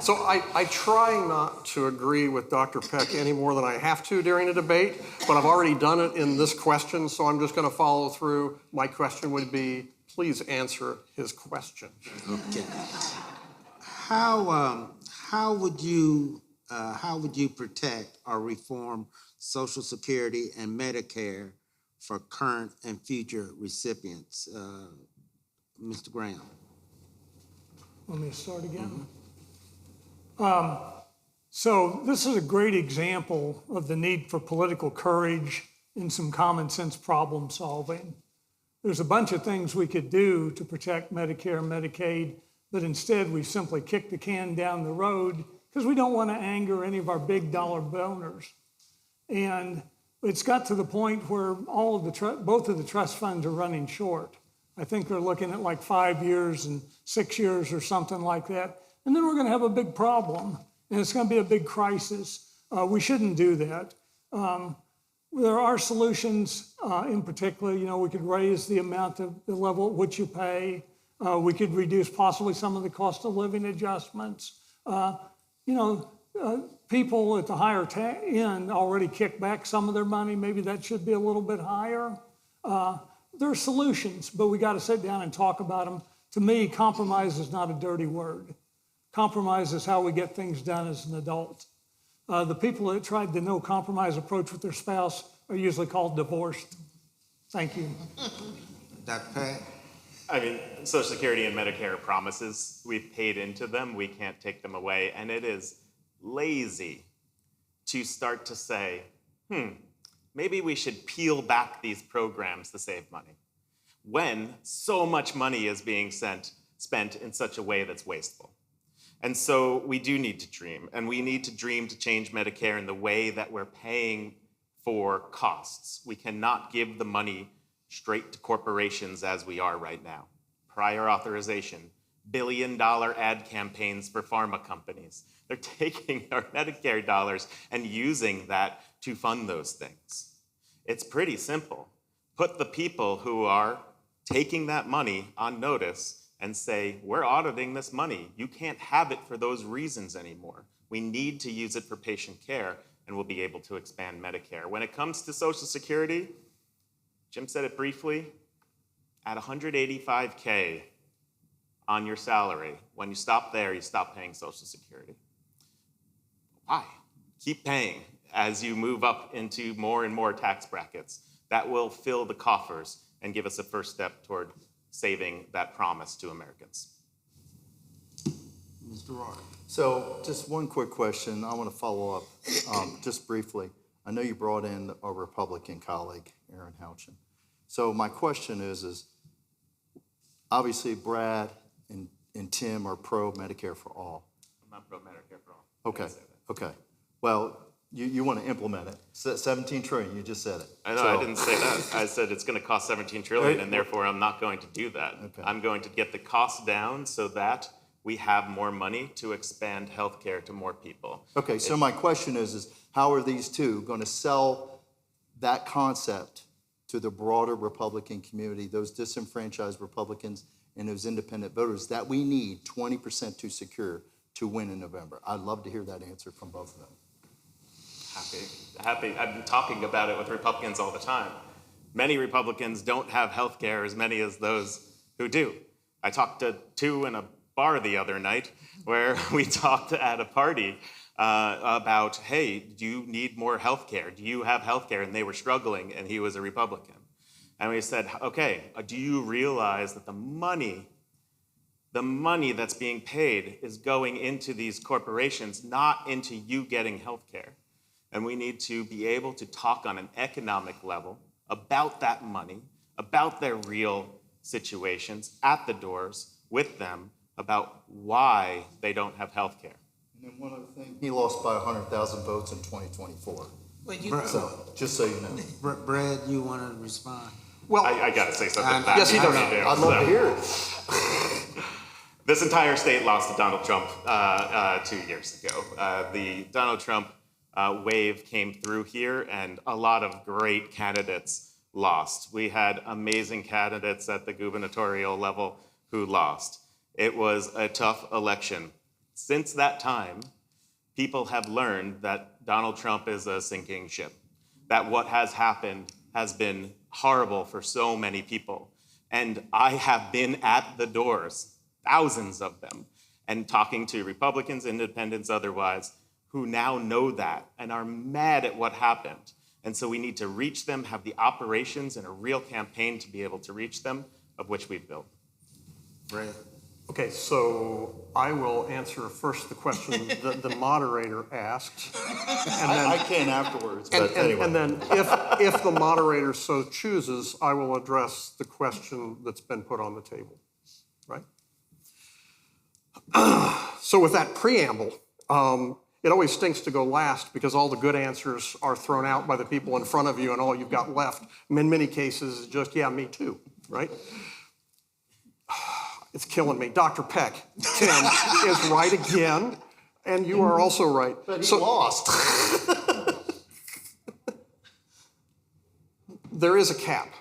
C: So I try not to agree with Dr. Peck any more than I have to during a debate, but I've already done it in this question, so I'm just going to follow through. My question would be, please answer his question.
E: Okay. How would you protect or reform Social Security and Medicare for current and future recipients, Mr. Graham?
D: Want me to start again? So this is a great example of the need for political courage and some common sense problem solving. There's a bunch of things we could do to protect Medicare and Medicaid, but instead we simply kick the can down the road because we don't want to anger any of our big dollar donors. And it's got to the point where both of the trust funds are running short. I think they're looking at like 5 years and 6 years or something like that. And then we're going to have a big problem, and it's going to be a big crisis. We shouldn't do that. There are solutions in particular. We could raise the level at which you pay. We could reduce possibly some of the cost of living adjustments. People at the higher end already kick back some of their money. Maybe that should be a little bit higher. There are solutions, but we got to sit down and talk about them. To me, compromise is not a dirty word. Compromise is how we get things done as an adult. The people that tried the no compromise approach with their spouse are usually called divorced. Thank you.
E: Dr. Peck?
A: Social Security and Medicare are promises. We've paid into them. We can't take them away. And it is lazy to start to say, maybe we should peel back these programs to save money, when so much money is being spent in such a way that's wasteful. And so we do need to dream, and we need to dream to change Medicare in the way that we're paying for costs. We cannot give the money straight to corporations as we are right now. Prior authorization, billion-dollar ad campaigns for pharma companies. They're taking our Medicare dollars and using that to fund those things. It's pretty simple. Put the people who are taking that money on notice and say, we're auditing this money. You can't have it for those reasons anymore. We need to use it for patient care, and we'll be able to expand Medicare. When it comes to Social Security, Jim said it briefly, at $185K on your salary, when you stop there, you stop paying Social Security. Why? Keep paying as you move up into more and more tax brackets. That will fill the coffers and give us a first step toward saving that promise to Americans.
E: Mr. Roark.
B: So just one quick question. I want to follow up just briefly. I know you brought in a Republican colleague, Aaron Houchin. So my question is obviously Brad and Tim are pro Medicare for all.
A: I'm not pro Medicare for all.
B: Okay, okay. Well, you want to implement it. 17 trillion, you just said it.
A: I know, I didn't say that. I said it's going to cost 17 trillion, and therefore I'm not going to do that.
B: Okay.
A: I'm going to get the cost down so that we have more money to expand healthcare to more people.
B: Okay, so my question is how are these two going to sell that concept to the broader Republican community, those disenfranchised Republicans and those independent voters that we need 20% to secure to win in November? I'd love to hear that answer from both of them.
A: Happy. I've been talking about it with Republicans all the time. Many Republicans don't have health care as many as those who do. I talked to two in a bar the other night where we talked at a party about, hey, do you need more health care? Do you have health care? And they were struggling, and he was a Republican. And we said, okay, do you realize that the money that's being paid is going into these corporations, not into you getting health care? And we need to be able to talk on an economic level about that money, about their real situations at the doors with them about why they don't have health care.
B: And then one other thing, he lost by 100,000 votes in 2024.
F: Well,
B: So, just so you know.
E: Brad, you want to respond?
C: Well,
A: I got to say something back.
C: yes, he does.
B: I'd love to hear it.
A: This entire state lost to Donald Trump 2 years ago. The Donald Trump wave came through here, and a lot of great candidates lost. We had amazing candidates at the gubernatorial level who lost. It was a tough election. Since that time, people have learned that Donald Trump is a sinking ship, that what has happened has been horrible for so many people. And I have been at the doors, thousands of them, and talking to Republicans, independents, otherwise, who now know that and are mad at what happened. And so we need to reach them, have the operations and a real campaign to be able to reach them, of which we've built.
E: Brad.
C: okay, so I will answer first the question that the moderator asked. And then,
B: I can afterwards, but anyway.
C: and then if the moderator so chooses, I will address the question that's been put on the table, right? So with that preamble, it always stinks to go last because all the good answers are thrown out by the people in front of you, and all you've got left, in many cases, is just, yeah, me too, right? It's killing me. Dr. Peck, Tim is right again, and you are also right.
B: But he lost.
C: There is a cap,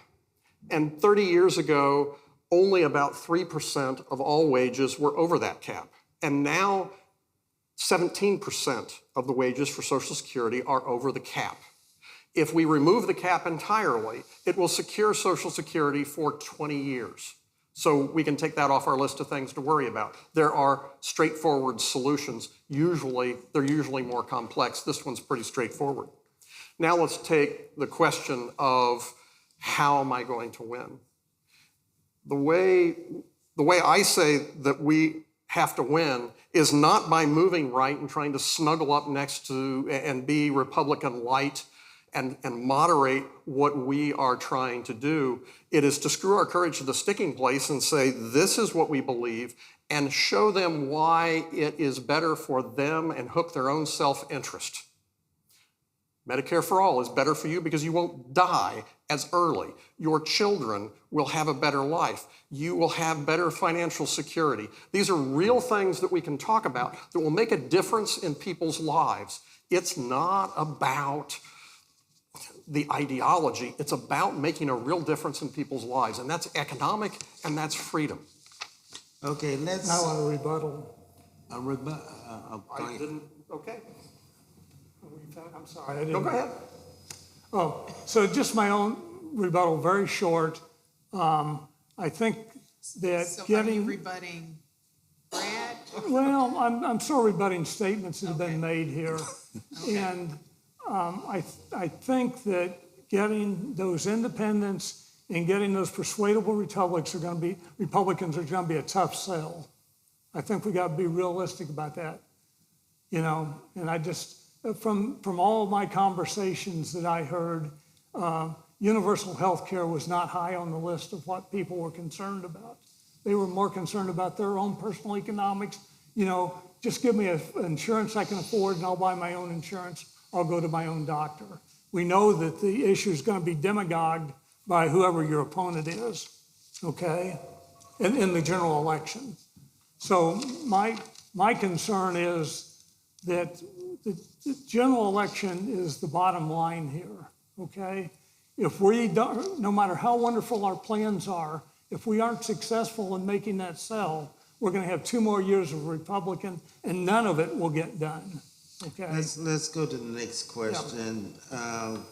C: and 30 years ago, only about 3% of all wages were over that cap, and now 17% of the wages for Social Security are over the cap. If we remove the cap entirely, it will secure Social Security for 20 years. So we can take that off our list of things to worry about. There are straightforward solutions. They're usually more complex. This one's pretty straightforward. Now let's take the question of how am I going to win? The way I say that we have to win is not by moving right and trying to snuggle up next to and be Republican light and moderate what we are trying to do. It is to screw our courage to the sticking place and say, this is what we believe, and show them why it is better for them and hook their own self-interest. Medicare for all is better for you because you won't die as early. Your children will have a better life. You will have better financial security. These are real things that we can talk about that will make a difference in people's lives. It's not about the ideology. It's about making a real difference in people's lives, and that's economic and that's freedom.
E: Okay, let's.
D: I want a rebuttal.
C: I didn't, okay.
D: I'm sorry, I didn't.
C: No, go ahead.
D: Oh, so just my own rebuttal, very short. I think that
F: So are you
D: getting,
F: rebutting Brad?
D: well, I'm still rebutting statements that have
F: Okay.
D: been made here. And I think that getting those independents and getting those persuadable Republicans are going to be a tough sell. I think we got to be realistic about that, you know. And I just, from all of my conversations that I heard, universal health care was not high on the list of what people were concerned about. They were more concerned about their own personal economics. You know, just give me an insurance I can afford and I'll buy my own insurance. I'll go to my own doctor. We know that the issue is going to be demagogued by whoever your opponent is, okay, in the general election. So my concern is that the general election is the bottom line here, okay? If we don't, no matter how wonderful our plans are, if we aren't successful in making that sell, we're going to have 2 more years of Republican, and none of it will get done. Okay.
E: Let's go to the next question.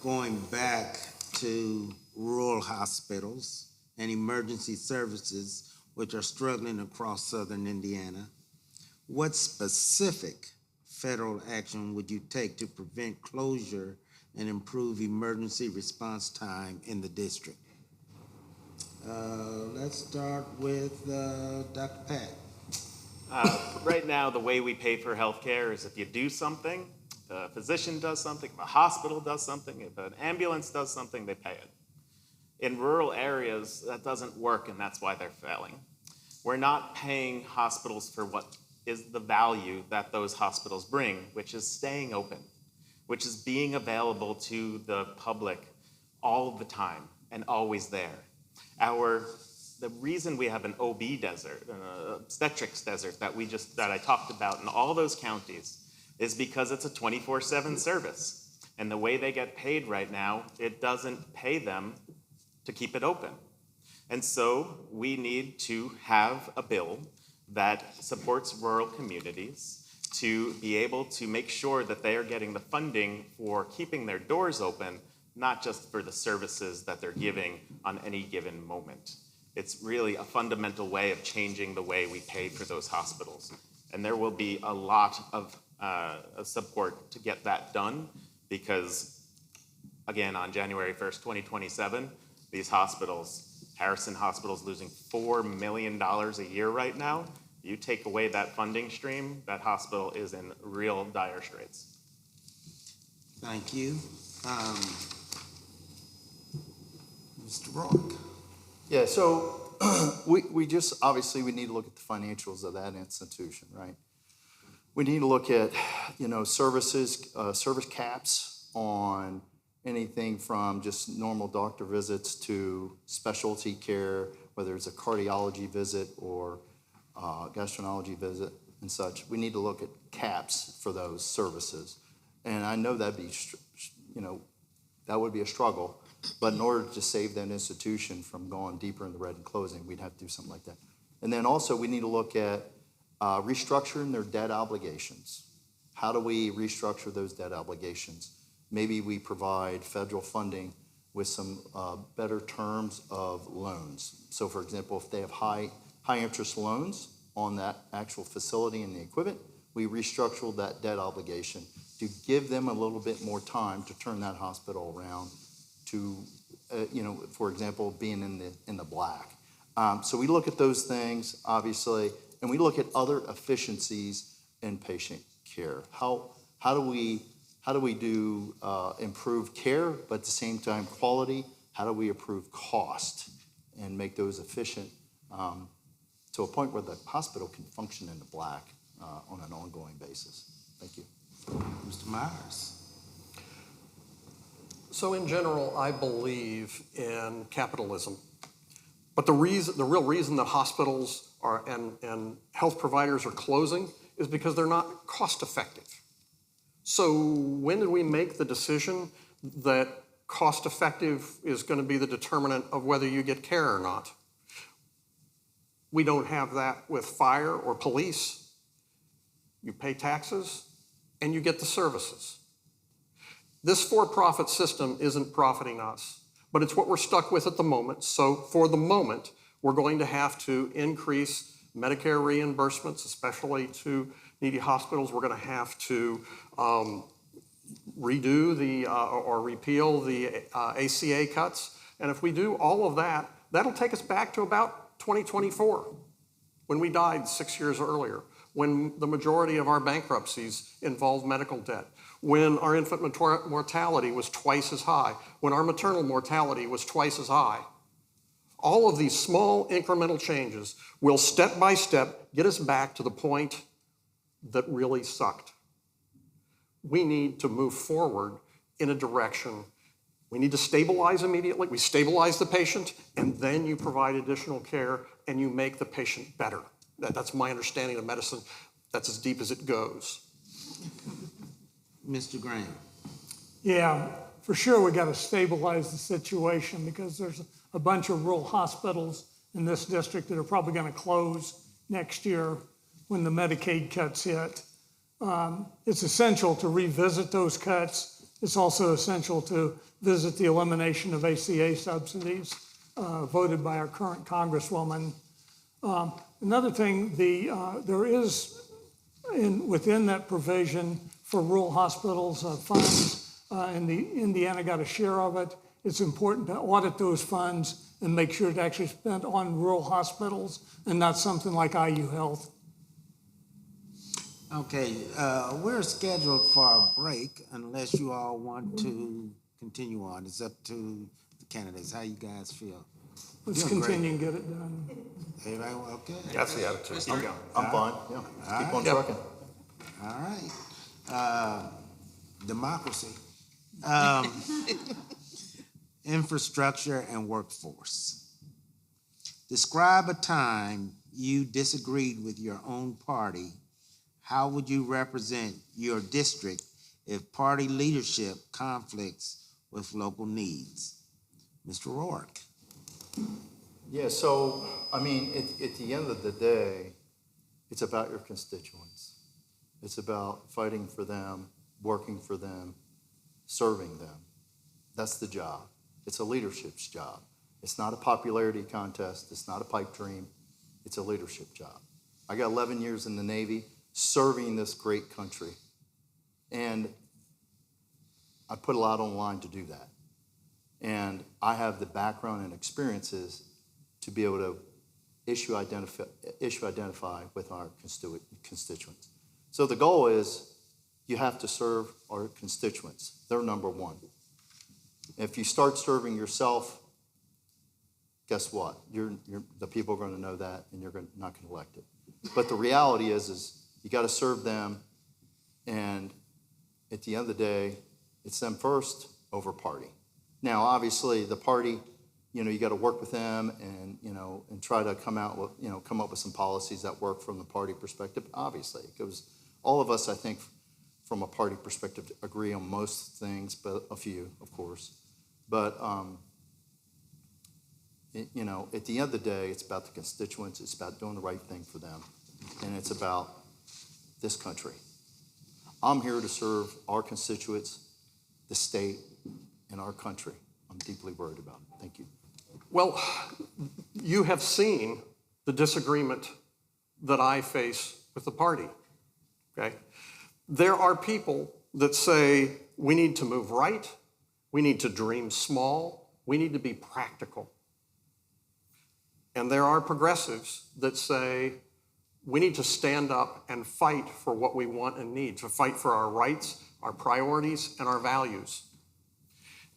E: Going back to rural hospitals and emergency services, which are struggling across southern Indiana, what specific federal action would you take to prevent closure and improve emergency response time in the district? Let's start with Dr. Peck.
A: Right now, the way we pay for healthcare is if you do something, a physician does something, if a hospital does something, if an ambulance does something, they pay it. In rural areas, that doesn't work, and that's why they're failing. We're not paying hospitals for what is the value that those hospitals bring, which is staying open, which is being available to the public all the time and always there. The reason we have an OB desert, an obstetrics desert that I talked about in all those counties is because it's a 24/7 service. And the way they get paid right now, it doesn't pay them to keep it open. And so we need to have a bill that supports rural communities to be able to make sure that they are getting the funding for keeping their doors open, not just for the services that they're giving on any given moment. It's really a fundamental way of changing the way we pay for those hospitals. And there will be a lot of support to get that done because, again, on January 1st, 2027, these hospitals, Harrison Hospital's losing $4 million a year right now. You take away that funding stream, that hospital is in real dire straits.
E: Thank you. Mr. Roark.
B: Yeah, so we just, obviously, we need to look at the financials of that institution, right? We need to look at, service caps on anything from just normal doctor visits to specialty care, whether it's a cardiology visit or gastroenterology visit and such. We need to look at caps for those services. And I know that would be a struggle. But in order to save that institution from going deeper in the red and closing, we'd have to do something like that. And then also we need to look at restructuring their debt obligations. How do we restructure those debt obligations? Maybe we provide federal funding with some better terms of loans. So for example, if they have high interest loans on that actual facility and the equipment, we restructure that debt obligation to give them a little bit more time to turn that hospital around to, for example, being in the black. So we look at those things, obviously, and we look at other efficiencies in patient care. How do we do improved care, but at the same time quality? How do we improve cost and make those efficient to a point where the hospital can function in the black on an ongoing basis? Thank you.
E: Mr. Myers.
C: So in general, I believe in capitalism. But the real reason that hospitals and health providers are closing is because they're not cost effective. So when did we make the decision that cost effective is going to be the determinant of whether you get care or not? We don't have that with fire or police. You pay taxes and you get the services. This for-profit system isn't profiting us, but it's what we're stuck with at the moment. So for the moment, we're going to have to increase Medicare reimbursements, especially to needy hospitals. We're going to have to redo or repeal the ACA cuts. And if we do all of that, that'll take us back to about 2024, when we died 6 years earlier, when the majority of our bankruptcies involved medical debt, when our infant mortality was twice as high, when our maternal mortality was twice as high. All of these small incremental changes will step by step get us back to the point that really sucked. We need to move forward in a direction. We need to stabilize immediately. We stabilize the patient, and then you provide additional care and you make the patient better. That's my understanding of medicine. That's as deep as it goes.
E: Mr. Graham.
D: Yeah, for sure we got to stabilize the situation, because there's a bunch of rural hospitals in this district that are probably going to close next year when the Medicaid cuts hit. It's essential to revisit those cuts. It's also essential to visit the elimination of ACA subsidies voted by our current Congresswoman. Another thing, there is within that provision for rural hospitals funds, and Indiana got a share of it. It's important to audit those funds and make sure it's actually spent on rural hospitals and not something like IU Health.
E: Okay, we're scheduled for a break unless you all want to continue on. It's up to the candidates. How you guys feel?
D: Let's continue and get it done.
E: Everybody okay?
C: That's the attitude.
B: I'm fine, yeah. Let's keep on trucking.
E: All right. Democracy. Infrastructure and workforce. Describe a time you disagreed with your own party. How would you represent your district if party leadership conflicts with local needs? Mr. Roark.
B: Yeah, so, I mean, at the end of the day, it's about your constituents. It's about fighting for them, working for them, serving them. That's the job. It's a leadership's job. It's not a popularity contest. It's not a pipe dream. It's a leadership job. I got 11 years in the Navy serving this great country, and I put a lot on the line to do that. And I have the background and experiences to be able to issue identify with our constituents. So the goal is you have to serve our constituents. They're number one. If you start serving yourself, guess what? The people are going to know that, and you're not going to elect it. But the reality is you got to serve them, and at the end of the day, it's them first over party. Now, obviously, the party, you got to work with them and, and try to come up with some policies that work from the party perspective, obviously. Because all of us, I think, from a party perspective, agree on most things, but a few, of course. But, at the end of the day, it's about the constituents. It's about doing the right thing for them. And it's about this country. I'm here to serve our constituents, the state, and our country. I'm deeply worried about it. Thank you.
C: Well, you have seen the disagreement that I face with the party, okay? There are people that say we need to move right, we need to dream small, we need to be practical. And there are progressives that say we need to stand up and fight for what we want and need, to fight for our rights, our priorities, and our values.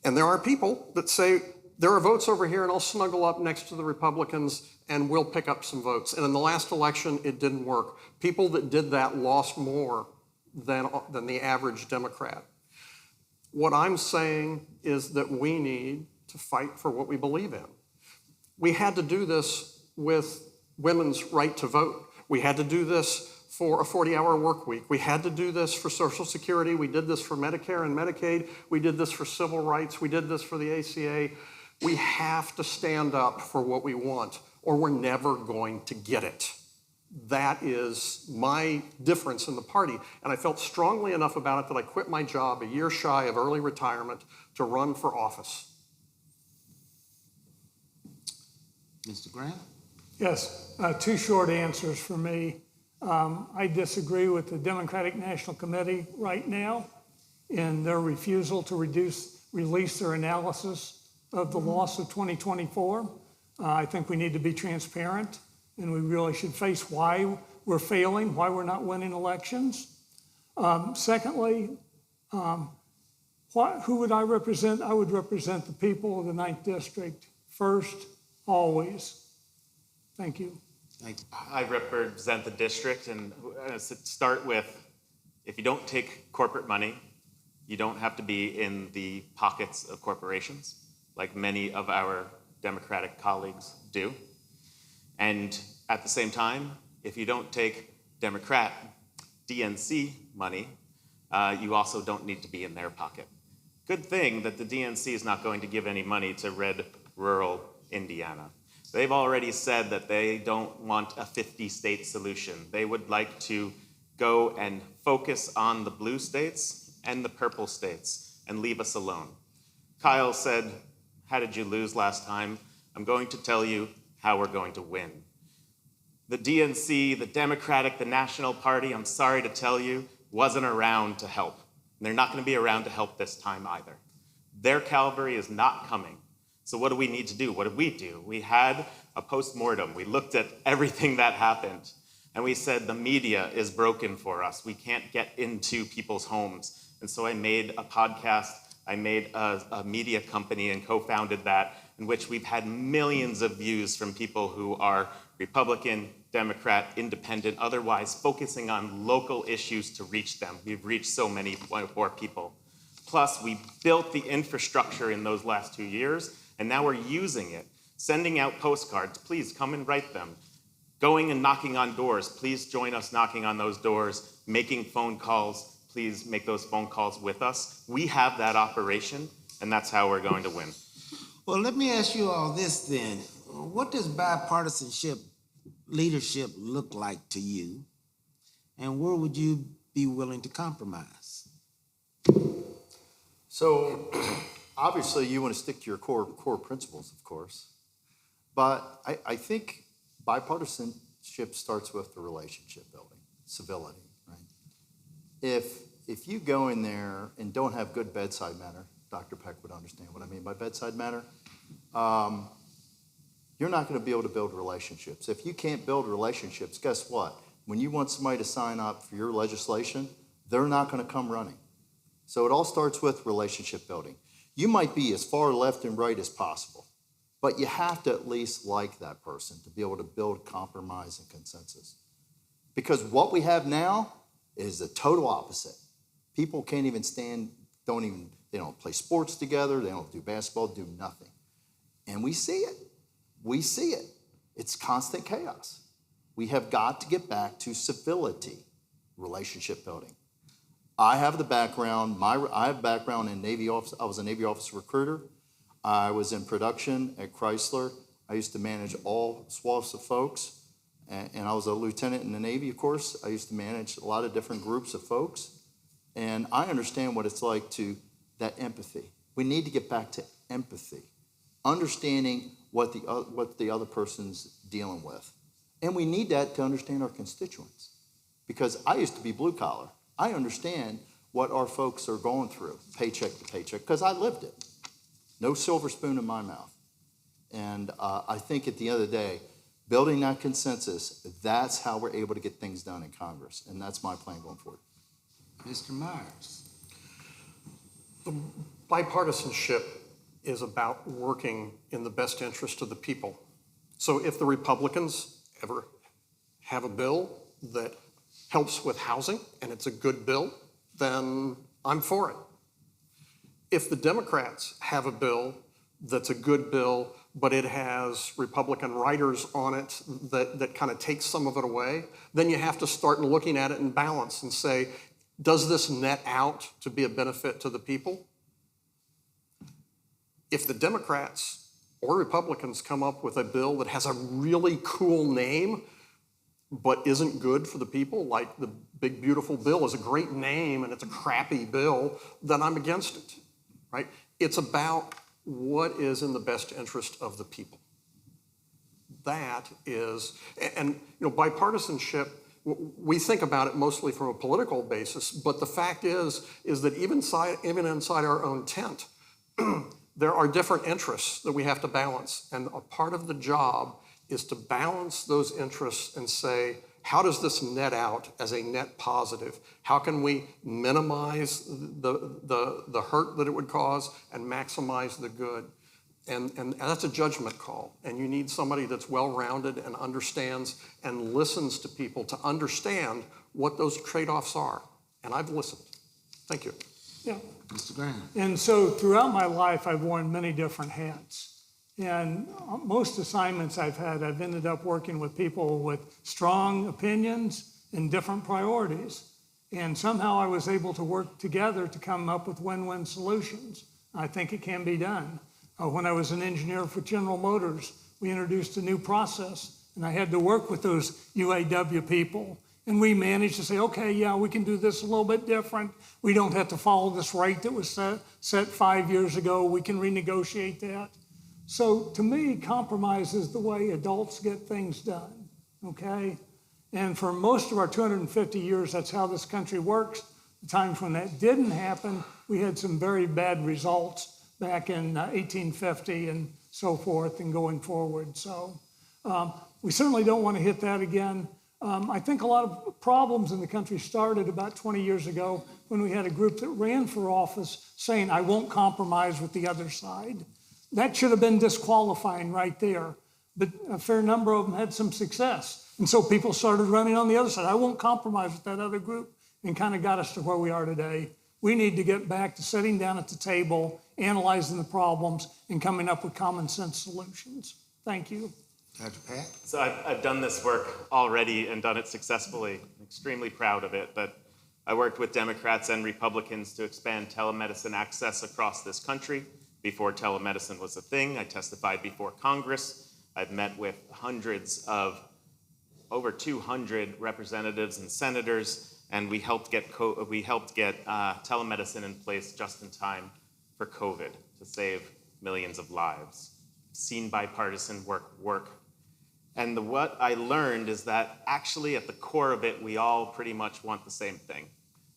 C: And there are people that say, there are votes over here and I'll snuggle up next to the Republicans and we'll pick up some votes. And in the last election, it didn't work. People that did that lost more than the average Democrat. What I'm saying is that we need to fight for what we believe in. We had to do this with women's right to vote. We had to do this for a 40-hour work week. We had to do this for Social Security. We did this for Medicare and Medicaid. We did this for civil rights. We did this for the ACA. We have to stand up for what we want. or we're never going to get it. That is my difference in the party. And I felt strongly enough about it that I quit my job a year shy of early retirement to run for office.
E: Mr. Grant?
D: Yes, two short answers for me. I disagree with the Democratic National Committee right now in their refusal to release their analysis of the loss of 2024. I think we need to be transparent, and we really should face why we're failing, why we're not winning elections. Secondly, who would I represent? I would represent the people of the 9th District first, always. Thank you.
E: Thank you.
A: I represent the district, and start with, if you don't take corporate money, you don't have to be in the pockets of corporations, like many of our Democratic colleagues do. And at the same time, if you don't take Democrat DNC money, you also don't need to be in their pocket. Good thing that the DNC is not going to give any money to red rural Indiana. They've already said that they don't want a 50-state solution. They would like to go and focus on the blue states and the purple states and leave us alone. Keil said, "How did you lose last time?" I'm going to tell you how we're going to win. The DNC, the Democratic, the National Party, I'm sorry to tell you, wasn't around to help. And they're not going to be around to help this time either. Their cavalry is not coming. So what do we need to do? What did we do? We had a postmortem. We looked at everything that happened, and we said the media is broken for us. We can't get into people's homes. And so I made a podcast. I made a media company and co-founded that, in which we've had millions of views from people who are Republican, Democrat, Independent, otherwise focusing on local issues to reach them. We've reached so many poor people. Plus, we built the infrastructure in those last 2 years, and now we're using it, sending out postcards. Please come and write them. Going and knocking on doors. Please join us knocking on those doors. Making phone calls. Please make those phone calls with us. We have that operation, and that's how we're going to win.
E: Well, let me ask you all this then. What does bipartisanship leadership look like to you? And where would you be willing to compromise?
B: So obviously you want to stick to your core principles, of course. But I think bipartisanship starts with the relationship building, civility, right? If you go in there and don't have good bedside manner, Dr. Peck would understand what I mean by bedside manner, you're not going to be able to build relationships. If you can't build relationships, guess what? When you want somebody to sign up for your legislation, they're not going to come running. So it all starts with relationship building. You might be as far left and right as possible, but you have to at least like that person to be able to build compromise and consensus. Because what we have now is the total opposite. People can't even stand, they don't play sports together, they don't do basketball, do nothing. And we see it. We see it. It's constant chaos. We have got to get back to civility, relationship building. I have the background, I have background in Navy office. I was a Navy officer recruiter. I was in production at Chrysler. I used to manage all swaths of folks. And I was a lieutenant in the Navy, of course. I used to manage a lot of different groups of folks. And I understand what it's like to that empathy. We need to get back to empathy, understanding what the other person's dealing with. And we need that to understand our constituents. Because I used to be blue collar. I understand what our folks are going through, paycheck to paycheck, because I lived it. No silver spoon in my mouth. And I think at the end of the day, building that consensus, that's how we're able to get things done in Congress. And that's my plan going forward.
E: Mr. Myers.
C: Bipartisanship is about working in the best interest of the people. So if the Republicans ever have a bill that helps with housing and it's a good bill, then I'm for it. If the Democrats have a bill that's a good bill, but it has Republican writers on it that kind of takes some of it away, then you have to start looking at it in balance and say, does this net out to be a benefit to the people? If the Democrats or Republicans come up with a bill that has a really cool name but isn't good for the people, like the Big Beautiful Bill is a great name and it's a crappy bill, then I'm against it, right? It's about what is in the best interest of the people. That is, and bipartisanship, we think about it mostly from a political basis, but the fact is that even inside our own tent, there are different interests that we have to balance. And a part of the job is to balance those interests and say, how does this net out as a net positive? How can we minimize the hurt that it would cause and maximize the good? And that's a judgment call. And you need somebody that's well-rounded and understands and listens to people to understand what those trade-offs are. And I've listened. Thank you.
D: Yeah.
E: Mr. Graham.
D: And so throughout my life, I've worn many different hats. And most assignments I've had, I've ended up working with people with strong opinions and different priorities. And somehow I was able to work together to come up with win-win solutions. I think it can be done. When I was an engineer for General Motors, we introduced a new process, and I had to work with those UAW people. And we managed to say, okay, yeah, we can do this a little bit different. We don't have to follow this rate that was set 5 years ago. We can renegotiate that. So to me, compromise is the way adults get things done, okay? And for most of our 250 years, that's how this country works. The times when that didn't happen, we had some very bad results back in 1850 and so forth and going forward. So we certainly don't want to hit that again. I think a lot of problems in the country started about 20 years ago when we had a group that ran for office saying, I won't compromise with the other side. That should have been disqualifying right there. But a fair number of them had some success. And so people started running on the other side. I won't compromise with that other group, and kind of got us to where we are today. We need to get back to sitting down at the table, analyzing the problems, and coming up with common sense solutions. Thank you.
E: Dr. Peck?
A: So I've done this work already and done it successfully. I'm extremely proud of it. But I worked with Democrats and Republicans to expand telemedicine access across this country. Before telemedicine was a thing, I testified before Congress. I've met with hundreds of, over 200 representatives and senators, and we helped get telemedicine in place just in time for COVID to save millions of lives. Seen bipartisan work. And what I learned is that actually at the core of it, we all pretty much want the same thing.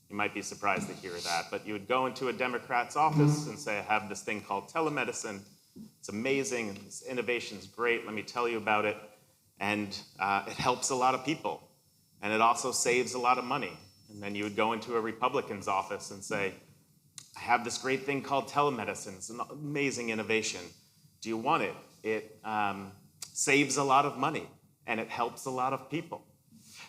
A: You might be surprised to hear that, but you would go into a Democrat's office and say, I have this thing called telemedicine. It's amazing, and this innovation's great, let me tell you about it. And it helps a lot of people. And it also saves a lot of money. And then you would go into a Republican's office and say, I have this great thing called telemedicine. It's an amazing innovation. Do you want it? It saves a lot of money, and it helps a lot of people.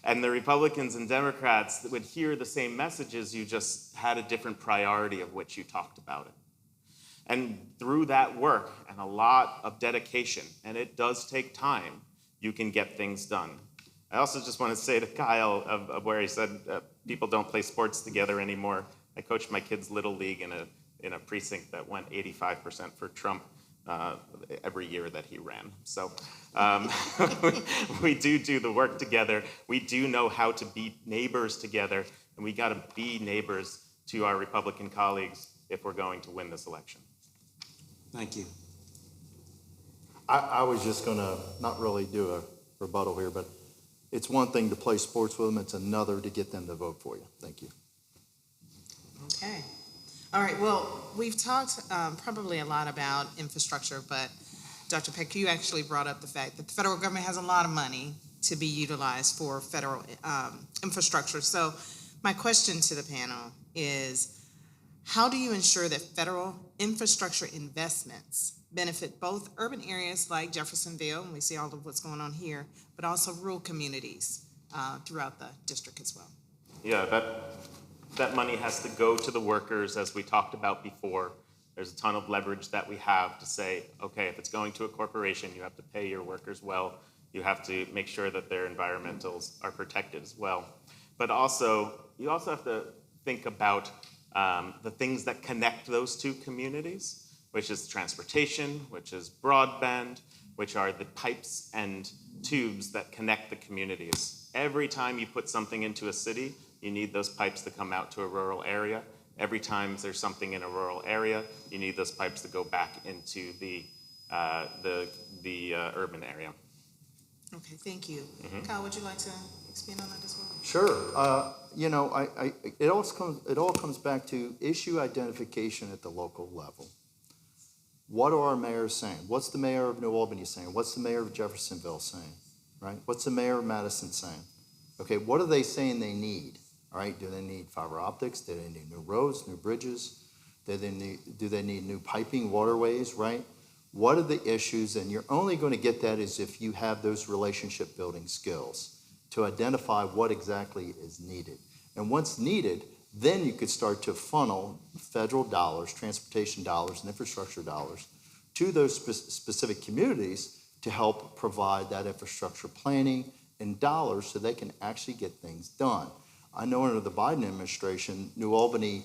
A: And the Republicans and Democrats would hear the same messages, you just had a different priority of which you talked about it. And through that work and a lot of dedication, and it does take time, you can get things done. I also just want to say to Keil, of where he said people don't play sports together anymore. I coached my kids' Little League in a precinct that went 85% for Trump every year that he ran. So we do the work together. We do know how to be neighbors together, and we got to be neighbors to our Republican colleagues if we're going to win this election.
E: Thank you.
B: I was just going to not really do a rebuttal here, but it's one thing to play sports with them. It's another to get them to vote for you. Thank you.
F: Okay. All right. Well, we've talked probably a lot about infrastructure, but Dr. Peck, you actually brought up the fact that the federal government has a lot of money to be utilized for federal infrastructure. So my question to the panel is, how do you ensure that federal infrastructure investments benefit both urban areas like Jeffersonville, and we see all of what's going on here, but also rural communities throughout the district as well?
A: Yeah, that money has to go to the workers, as we talked about before. There's a ton of leverage that we have to say, okay, if it's going to a corporation, you have to pay your workers well. You have to make sure that their environmentals are protected as well. But you also have to think about the things that connect those two communities. which is transportation, which is broadband, which are the pipes and tubes that connect the communities. Every time you put something into a city, you need those pipes to come out to a rural area. Every time there's something in a rural area, you need those pipes to go back into the urban area.
F: Okay, thank you. Keil, would you like to expand on that as well?
B: Sure. You know, it all comes back to issue identification at the local level. What are our mayors saying? What's the mayor of New Albany saying? What's the mayor of Jeffersonville saying? Right? What's the mayor of Madison saying? Okay, what are they saying they need? All right, do they need fiber optics? Do they need new roads, new bridges? Do they need new piping, waterways, right? What are the issues? And you're only going to get that is if you have those relationship building skills to identify what exactly is needed. And once needed, then you could start to funnel federal dollars, transportation dollars, and infrastructure dollars to those specific communities to help provide that infrastructure planning and dollars so they can actually get things done. I know under the Biden administration, New Albany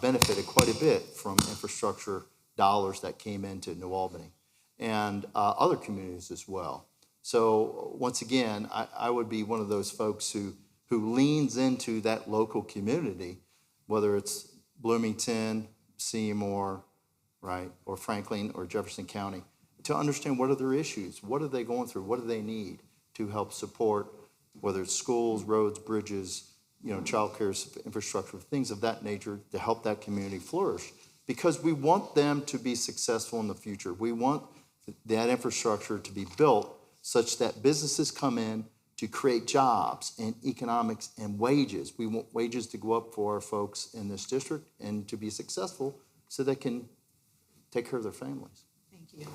B: benefited quite a bit from infrastructure dollars that came into New Albany and other communities as well. So once again, I would be one of those folks who leans into that local community, whether it's Bloomington, Seymour, right, or Franklin or Jefferson County, to understand what are their issues, what are they going through, what do they need to help support, whether it's schools, roads, bridges, child care infrastructure, things of that nature to help that community flourish. Because we want them to be successful in the future. We want that infrastructure to be built such that businesses come in to create jobs and economics and wages. We want wages to go up for our folks in this district and to be successful so they can take care of their families.
F: Thank you.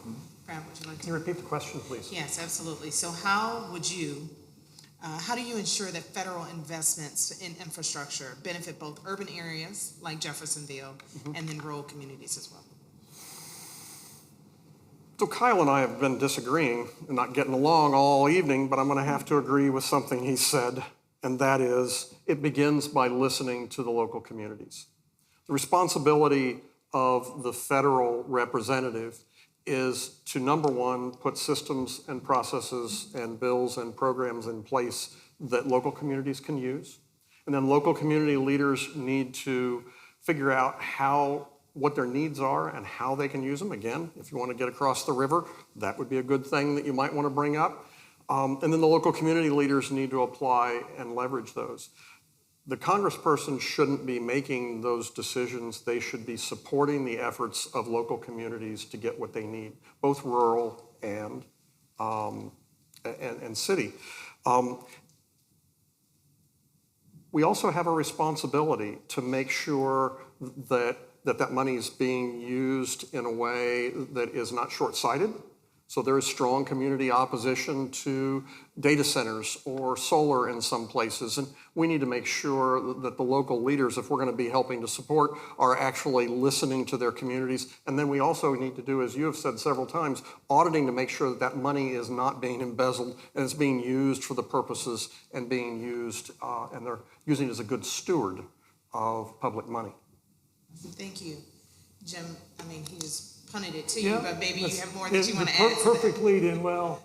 F: Brad, would you like to?
C: Can you repeat the question, please?
F: Yes, absolutely. So how do you ensure that federal investments in infrastructure benefit both urban areas like Jeffersonville and then rural communities as well?
C: So Keil and I have been disagreeing and not getting along all evening, but I'm going to have to agree with something he said, and that is it begins by listening to the local communities. The responsibility of the federal representative is to, number one, put systems and processes and bills and programs in place that local communities can use. And then local community leaders need to figure out what their needs are and how they can use them. Again, if you want to get across the river, that would be a good thing that you might want to bring up. And then the local community leaders need to apply and leverage those. The congressperson shouldn't be making those decisions. They should be supporting the efforts of local communities to get what they need, both rural and city. We also have a responsibility to make sure that money is being used in a way that is not short-sighted. So there is strong community opposition to data centers or solar in some places. And we need to make sure that the local leaders, if we're going to be helping to support, are actually listening to their communities. And then we also need to do, as you have said several times, auditing to make sure that money is not being embezzled and is being used for the purposes and being used, and they're using it as a good steward of public money.
F: Thank you. Jim, he just punted it to you, but maybe you have more that you want to
D: add.
F: add.
D: Perfect lead in. Well,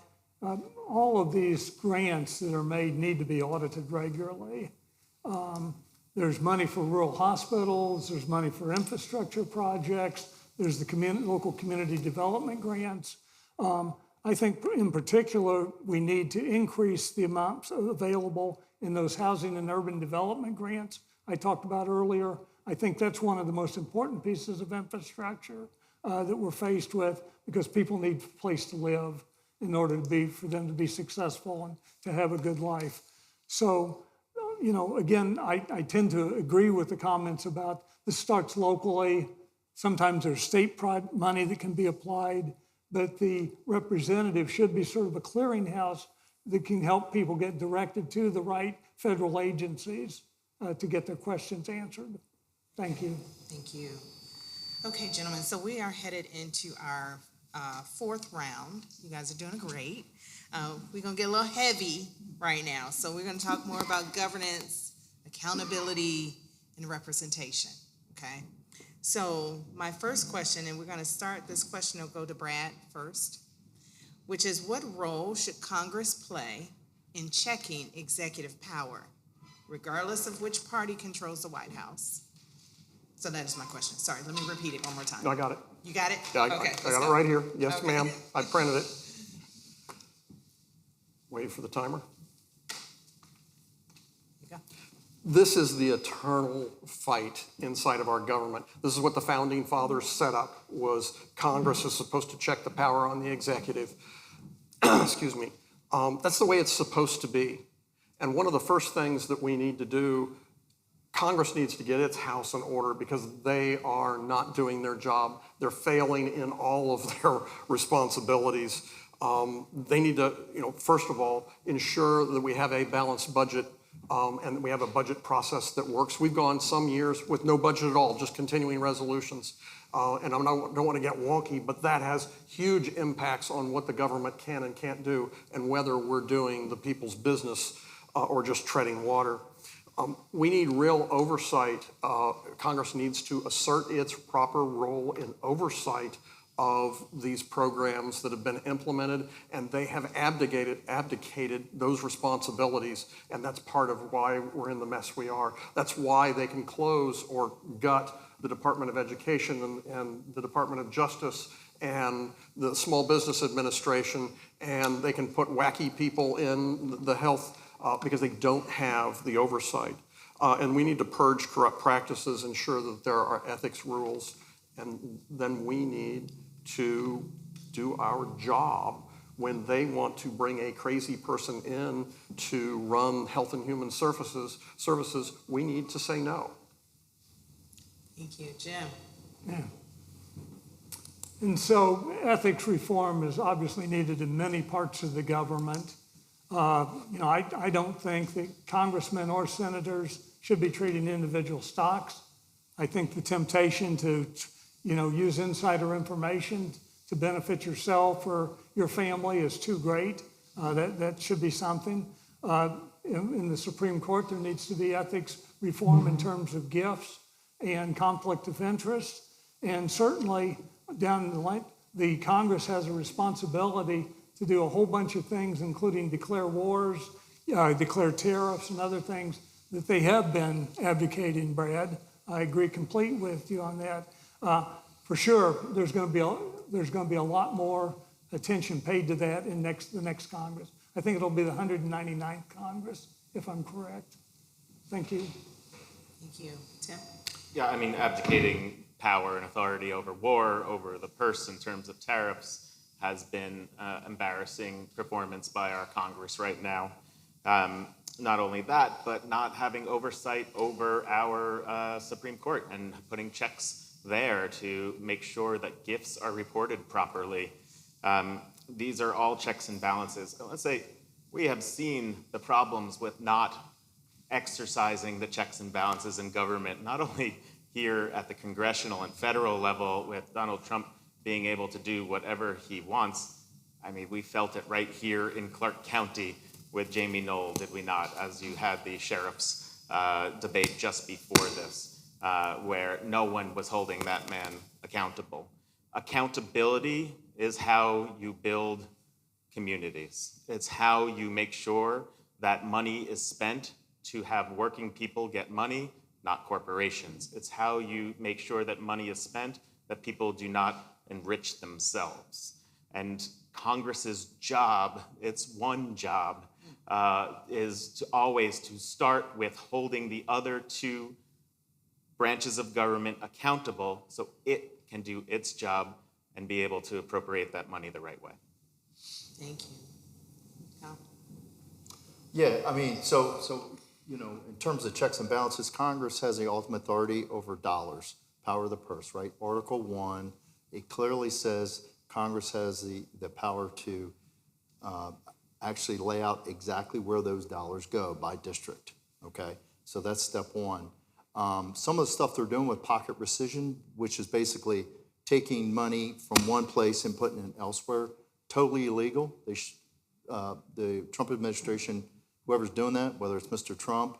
D: all of these grants that are made need to be audited regularly. There's money for rural hospitals, there's money for infrastructure projects, there's the local community development grants. I think in particular, we need to increase the amounts available in those housing and urban development grants I talked about earlier. I think that's one of the most important pieces of infrastructure that we're faced with, because people need a place to live in order for them to be successful and to have a good life. So, again, I tend to agree with the comments about this starts locally. Sometimes there's state money that can be applied, but the representative should be sort of a clearinghouse that can help people get directed to the right federal agencies to get their questions answered. Thank you.
F: Thank you. Okay, gentlemen, so we are headed into our fourth round. You guys are doing great. We're going to get a little heavy right now. So we're going to talk more about governance, accountability, and representation, okay? So my first question, and we're going to start, this question will go to Brad first, which is, what role should Congress play in checking executive power, regardless of which party controls the White House? So that is my question. Sorry, let me repeat it one more time.
C: No, I got it.
F: You got it?
C: Yeah,
F: Okay,
C: I got it right here. Yes,
F: Okay.
C: ma'am. I printed it. Wait for the timer.
F: You go.
C: This is the eternal fight inside of our government. This is what the founding fathers set up, was Congress is supposed to check the power on the executive. Excuse me. That's the way it's supposed to be. And one of the first things that we need to do, Congress needs to get its house in order because they are not doing their job. They're failing in all of their responsibilities. They need to, first of all, ensure that we have a balanced budget and that we have a budget process that works. We've gone some years with no budget at all, just continuing resolutions. And I don't want to get wonky, but that has huge impacts on what the government can and can't do and whether we're doing the people's business or just treading water. We need real oversight. Congress needs to assert its proper role in oversight of these programs that have been implemented, and they have abdicated those responsibilities, and that's part of why we're in the mess we are. That's why they can close or gut the Department of Education and the Department of Justice and the Small Business Administration, and they can put wacky people in the health because they don't have the oversight. And we need to purge corrupt practices, ensure that there are ethics rules, and then we need to do our job when they want to bring a crazy person in to run Health and Human Services, we need to say no.
F: Thank you. Jim?
D: Yeah. And so ethics reform is obviously needed in many parts of the government. I don't think that congressmen or senators should be treating individual stocks. I think the temptation to use insider information to benefit yourself or your family is too great. That should be something. In the Supreme Court, there needs to be ethics reform in terms of gifts and conflict of interest. And certainly down the line, the Congress has a responsibility to do a whole bunch of things, including declare wars, declare tariffs and other things that they have been advocating, Brad. I agree completely with you on that. For sure, there's going to be a lot more attention paid to that in the next Congress. I think it'll be the 199th Congress, if I'm correct. Thank you.
F: Thank you. Tim?
A: Yeah, I mean, abdicating power and authority over war, over the purse in terms of tariffs, has been embarrassing performance by our Congress right now. Not only that, but not having oversight over our Supreme Court and putting checks there to make sure that gifts are reported properly. These are all checks and balances. Let's say we have seen the problems with not exercising the checks and balances in government, not only here at the congressional and federal level with Donald Trump being able to do whatever he wants. I mean, we felt it right here in Clark County with Jamie Knoll, did we not, as you had the sheriff's debate just before this, where no one was holding that man accountable. Accountability is how you build communities. It's how you make sure that money is spent to have working people get money, not corporations. It's how you make sure that money is spent, that people do not enrich themselves. And Congress's job, its one job, is to always to start with holding the other two branches of government accountable so it can do its job and be able to appropriate that money the right way.
F: Thank you. Keil?
B: Yeah, I mean, so in terms of checks and balances, Congress has the ultimate authority over dollars, power of the purse, right? Article 1, it clearly says Congress has the power to actually lay out exactly where those dollars go by district, okay? So that's step one. Some of the stuff they're doing with pocket rescission, which is basically taking money from one place and putting it elsewhere, totally illegal. The Trump administration, whoever's doing that, whether it's Mr. Trump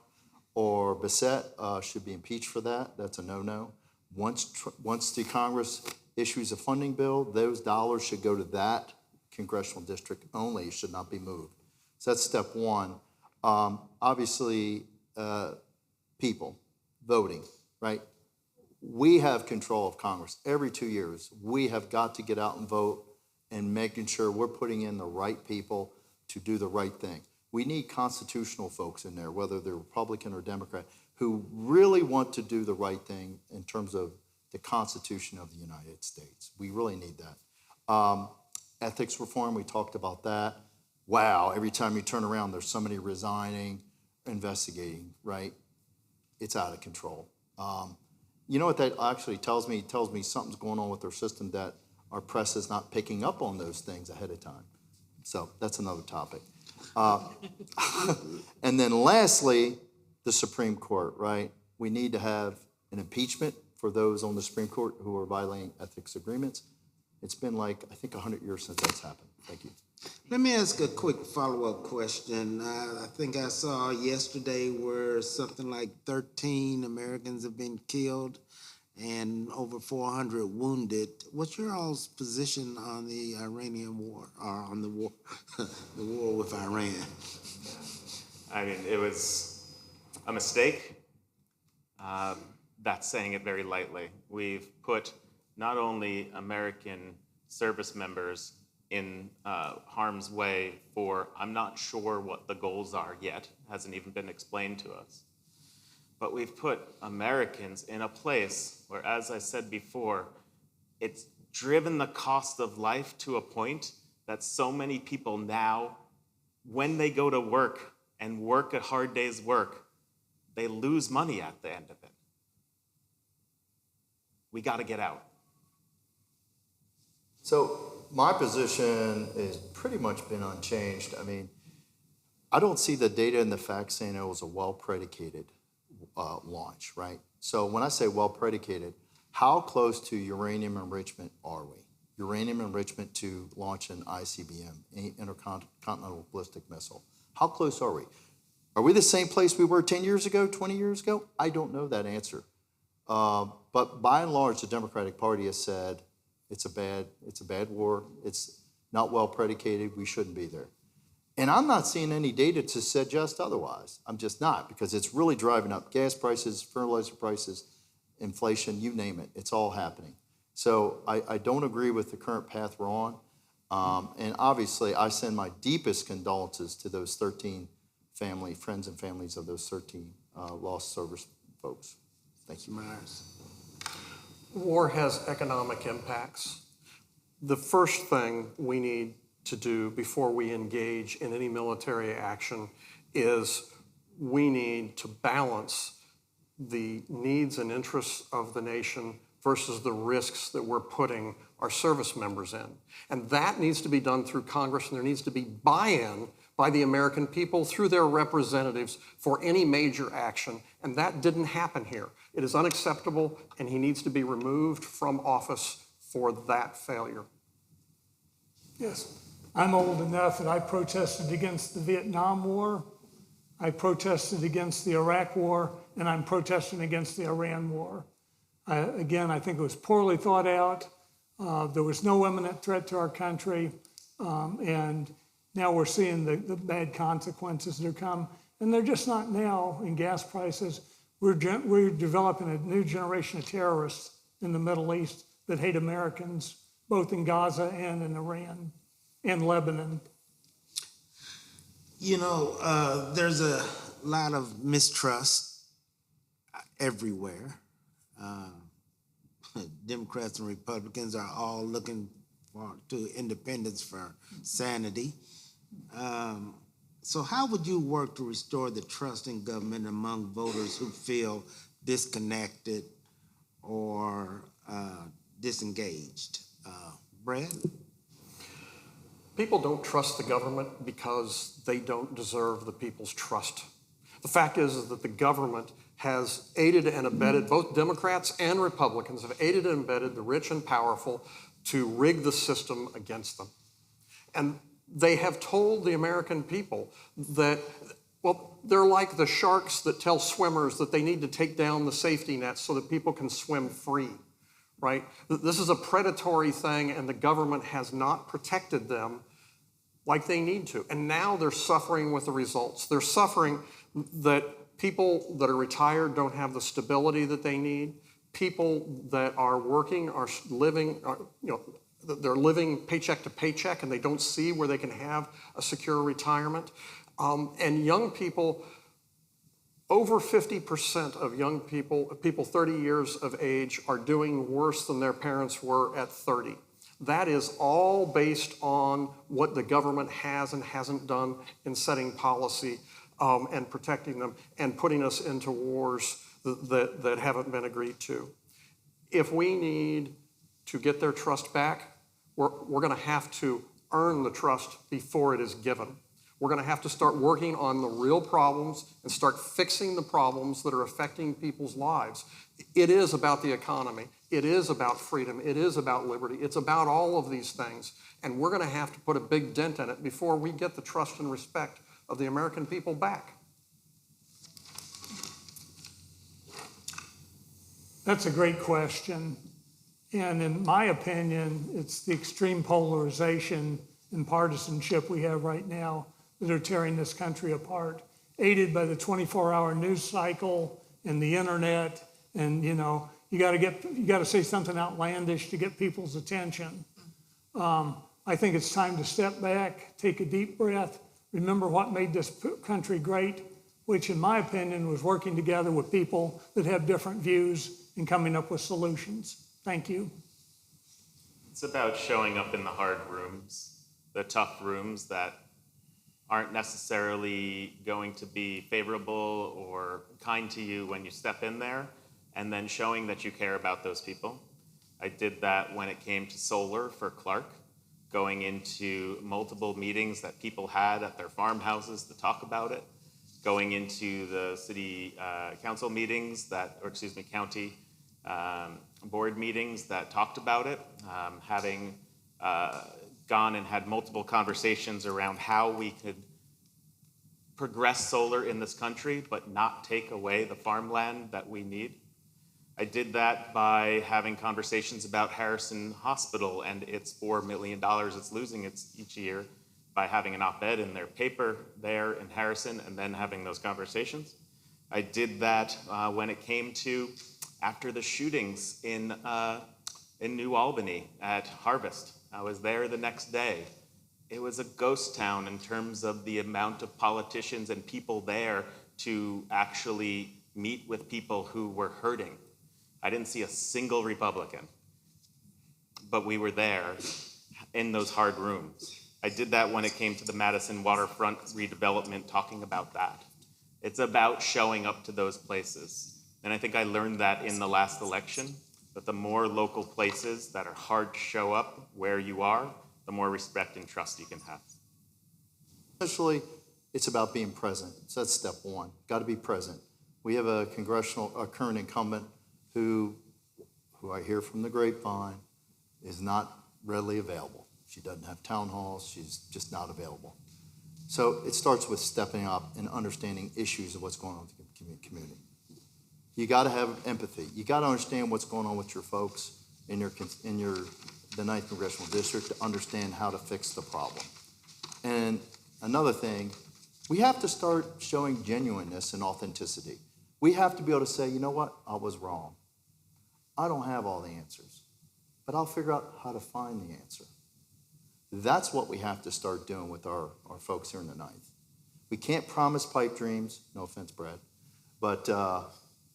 B: or Bissett, should be impeached for that. That's a no-no. Once the Congress issues a funding bill, those dollars should go to that congressional district only, should not be moved. So that's step one. Obviously, people voting, right? We have control of Congress. Every 2 years, we have got to get out and vote and making sure we're putting in the right people to do the right thing. We need constitutional folks in there, whether they're Republican or Democrat, who really want to do the right thing in terms of the Constitution of the United States. We really need that. Ethics reform, we talked about that. Wow, every time you turn around, there's somebody resigning, investigating, right? It's out of control. You know what that actually tells me? It tells me something's going on with our system, that our press is not picking up on those things ahead of time. So that's another topic. And then lastly, the Supreme Court, right? We need to have an impeachment for those on the Supreme Court who are violating ethics agreements. It's been like, I think, 100 years since that's happened. Thank you.
E: Let me ask a quick follow-up question. I think I saw yesterday where something like 13 Americans have been killed and over 400 wounded. What's your all's position on the Iranian war, or on the war, the war with Iran?
A: I mean, it was a mistake. That's saying it very lightly. We've put not only American service members in harm's way for, I'm not sure what the goals are yet, hasn't even been explained to us. But we've put Americans in a place where, as I said before, it's driven the cost of life to a point that so many people now, when they go to work and work a hard day's work, they lose money at the end of it. We got to get out.
B: So my position has pretty much been unchanged. I mean, I don't see the data and the facts saying it was a well-predicated launch, right? So when I say well-predicated, how close to uranium enrichment are we? Uranium enrichment to launch an ICBM, intercontinental ballistic missile. How close are we? Are we the same place we were 10 years ago, 20 years ago? I don't know that answer. But by and large, the Democratic Party has said it's a bad war. It's not well predicated. We shouldn't be there. And I'm not seeing any data to suggest otherwise. I'm just not, because it's really driving up gas prices, fertilizer prices, inflation, you name it. It's all happening. So I don't agree with the current path we're on. And obviously, I send my deepest condolences to those 13 friends and families of those 13 lost service folks. Thank you.
E: Myers.
C: War has economic impacts. The first thing we need to do before we engage in any military action is we need to balance the needs and interests of the nation versus the risks that we're putting our service members in. And that needs to be done through Congress, and there needs to be buy-in by the American people through their representatives for any major action, and that didn't happen here. It is unacceptable, and he needs to be removed from office for that failure.
D: Yes, I'm old enough that I protested against the Vietnam War, I protested against the Iraq War, and I'm protesting against the Iran War. Again, I think it was poorly thought out. There was no imminent threat to our country, and now we're seeing the bad consequences that come. And they're just not now in gas prices. We're developing a new generation of terrorists in the Middle East that hate Americans, both in Gaza and in Iran and Lebanon.
E: You know, there's a lot of mistrust everywhere. Democrats and Republicans are all looking to independence for sanity. So how would you work to restore the trust in government among voters who feel disconnected or disengaged? Brad?
C: People don't trust the government because they don't deserve the people's trust. The fact is that the government has aided and abetted, both Democrats and Republicans have aided and abetted the rich and powerful to rig the system against them. And they have told the American people that Well, they're like the sharks that tell swimmers that they need to take down the safety nets so that people can swim free, right? This is a predatory thing, and the government has not protected them like they need to. And now they're suffering with the results. They're suffering that people that are retired don't have the stability that they need. People that are working are living, they're living paycheck to paycheck, and they don't see where they can have a secure retirement. And young people, over 50% of young people 30 years of age, are doing worse than their parents were at 30. That is all based on what the government has and hasn't done in setting policy and protecting them and putting us into wars that haven't been agreed to. If we need to get their trust back, we're going to have to earn the trust before it is given. We're going to have to start working on the real problems and start fixing the problems that are affecting people's lives. It is about the economy. It is about freedom. It is about liberty. It's about all of these things. And we're going to have to put a big dent in it before we get the trust and respect of the American people back.
D: That's a great question. And in my opinion, it's the extreme polarization and partisanship we have right now that are tearing this country apart, aided by the 24-hour news cycle and the internet. And you got to say something outlandish to get people's attention. I think it's time to step back, take a deep breath, remember what made this country great, which in my opinion was working together with people that have different views and coming up with solutions. Thank you.
A: It's about showing up in the hard rooms, the tough rooms that aren't necessarily going to be favorable or kind to you when you step in there, and then showing that you care about those people. I did that when it came to solar for Clark, going into multiple meetings that people had at their farmhouses to talk about it, going into the city council meetings county board meetings that talked about it, having gone and had multiple conversations around how we could progress solar in this country but not take away the farmland that we need. I did that by having conversations about Harrison Hospital and its $4 million it's losing each year, by having an op-ed in their paper there in Harrison and then having those conversations. I did that when it came to after the shootings in New Albany at Harvest. I was there the next day. It was a ghost town in terms of the amount of politicians and people there to actually meet with people who were hurting. I didn't see a single Republican, but we were there in those hard rooms. I did that when it came to the Madison waterfront redevelopment, talking about that. It's about showing up to those places. And I think I learned that in the last election, that the more local places that are hard to show up where you are, the more respect and trust you can have.
B: Essentially, it's about being present. So that's step one. Got to be present. We have a current incumbent who I hear from the grapevine is not readily available. She doesn't have town halls. She's just not available. So it starts with stepping up and understanding issues of what's going on with the community. You got to have empathy. You got to understand what's going on with your folks in the 9th Congressional District to understand how to fix the problem. And another thing, we have to start showing genuineness and authenticity. We have to be able to say, you know what, I was wrong. I don't have all the answers, but I'll figure out how to find the answer. That's what we have to start doing with our folks here in the 9th. We can't promise pipe dreams, no offense, Brad, but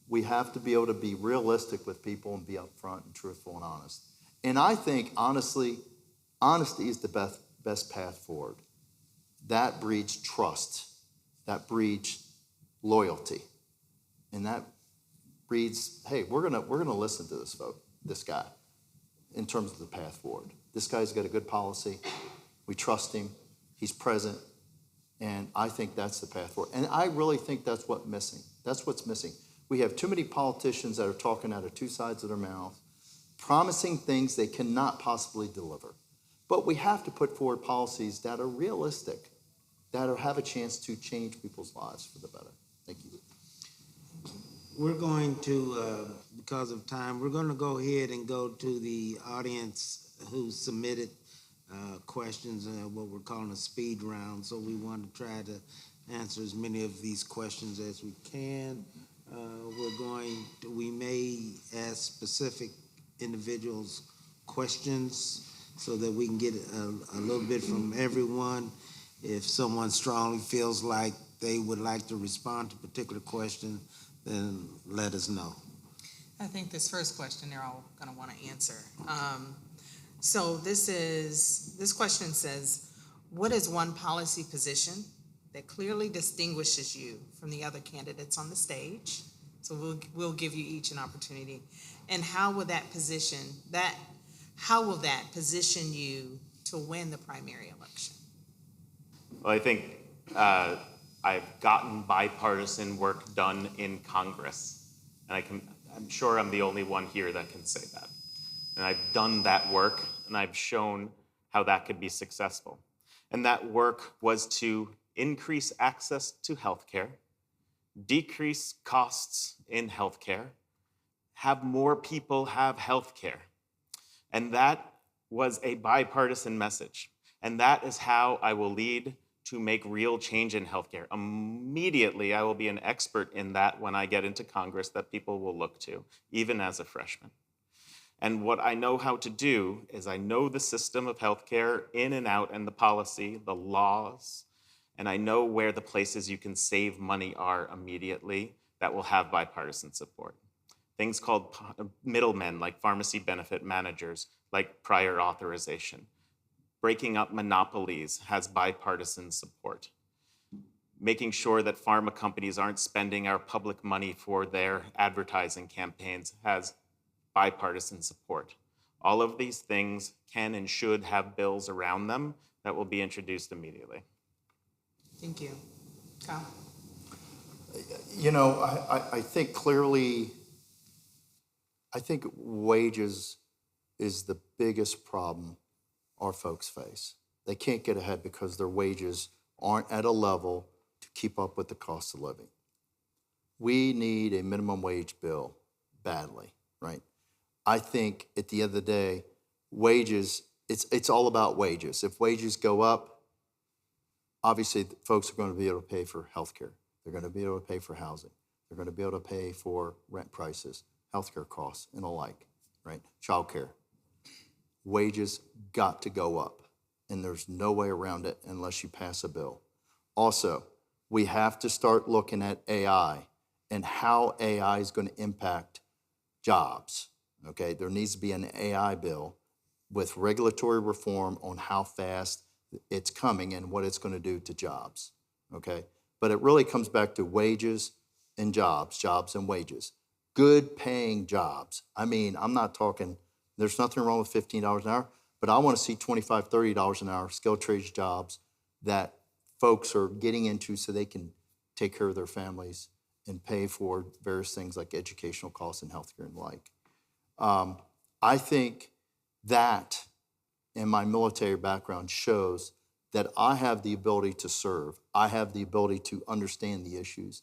B: we have to be able to be realistic with people and be upfront and truthful and honest. And I think, honestly, honesty is the best path forward. That breeds trust. That breeds loyalty. And that breeds, hey, we're gonna listen to this guy in terms of the path forward. This guy's got a good policy. We trust him. He's present. And I think that's the path forward. And I really think that's what's missing. That's what's missing. We have too many politicians that are talking out of two sides of their mouth, promising things they cannot possibly deliver. But we have to put forward policies that are realistic. that have a chance to change people's lives for the better. Thank you.
E: We're going to, because of time, we're going to go ahead and go to the audience who submitted questions, what we're calling a speed round. So we want to try to answer as many of these questions as we can. We may ask specific individuals questions so that we can get a little bit from everyone. If someone strongly feels like they would like to respond to a particular question, then let us know.
F: I think this first question they're all going to want to answer. So this question says, what is one policy position that clearly distinguishes you from the other candidates on the stage? So we'll give you each an opportunity. And how will that position you to win the primary election?
A: Well, I think I've gotten bipartisan work done in Congress, and I'm sure I'm the only one here that can say that. And I've done that work, and I've shown how that could be successful. And that work was to increase access to healthcare, decrease costs in healthcare, have more people have healthcare. And that was a bipartisan message. And that is how I will lead to make real change in healthcare. Immediately, I will be an expert in that when I get into Congress that people will look to, even as a freshman. And what I know how to do is I know the system of healthcare in and out and the policy, the laws, and I know where the places you can save money are immediately that will have bipartisan support. Things called middlemen, like pharmacy benefit managers, like prior authorization. Breaking up monopolies has bipartisan support. Making sure that pharma companies aren't spending our public money for their advertising campaigns has bipartisan support. All of these things can and should have bills around them that will be introduced immediately.
F: Thank you. Kyle?
B: You know, I think clearly, I think wages is the biggest problem our folks face. They can't get ahead because their wages aren't at a level to keep up with the cost of living. We need a minimum wage bill badly, right? I think at the end of the day, wages, it's all about wages. If wages go up, obviously folks are going to be able to pay for healthcare. They're going to be able to pay for housing. They're going to be able to pay for rent prices, healthcare costs, and the like, right? Childcare. Wages got to go up, and there's no way around it unless you pass a bill. Also, we have to start looking at AI and how AI is going to impact jobs, okay? There needs to be an AI bill with regulatory reform on how fast it's coming and what it's going to do to jobs, okay? But it really comes back to wages and jobs and wages. Good paying jobs. I mean, I'm not talking, there's nothing wrong with $15 an hour, but I want to see $25, $30 an hour skilled trades jobs that folks are getting into so they can take care of their families and pay for various things like educational costs and healthcare and the like. I think that in my military background shows that I have the ability to serve. I have the ability to understand the issues.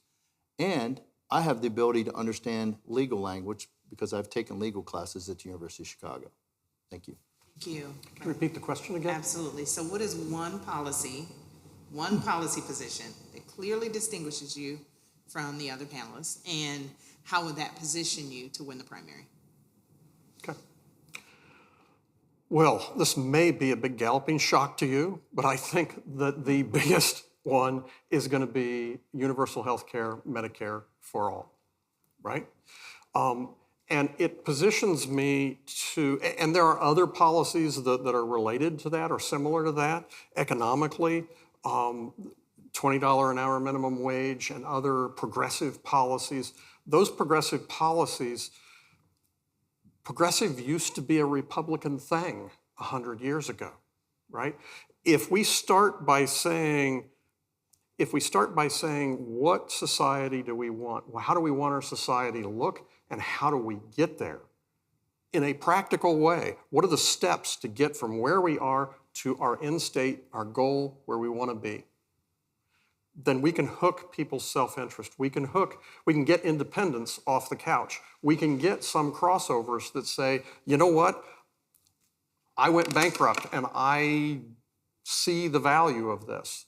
B: And I have the ability to understand legal language because I've taken legal classes at the University of Chicago. Thank you.
F: Thank you.
C: Can you repeat the question again?
F: Absolutely. So what is one policy position that clearly distinguishes you from the other panelists, and how would that position you to win the primary?
C: Okay. Well, this may be a big galloping shock to you, but I think that the biggest one is going to be universal health care, Medicare for all, right? And it positions me to, and there are other policies that are related to that or similar to that economically, $20 an hour minimum wage and other progressive policies. Those progressive policies, progressive used to be a Republican thing 100 years ago, right? If we start by saying, what society do we want? How do we want our society to look, and how do we get there? In a practical way, what are the steps to get from where we are to our end state, our goal, where we want to be? then we can hook people's self-interest. We can get independence off the couch. We can get some crossovers that say, you know what? I went bankrupt and I see the value of this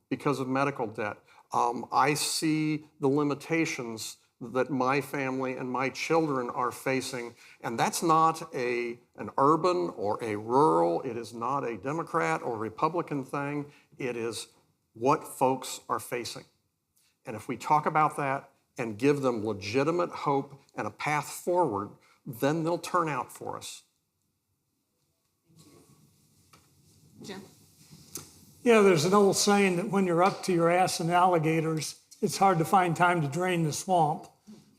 C: because of medical debt. I see the limitations that my family and my children are facing, and that's not an urban or a rural, it is not a Democrat or Republican thing, it is what folks are facing. And if we talk about that and give them legitimate hope and a path forward, then they'll turn out for us.
F: Jim?
D: Yeah, there's an old saying that when you're up to your ass in alligators, it's hard to find time to drain the swamp.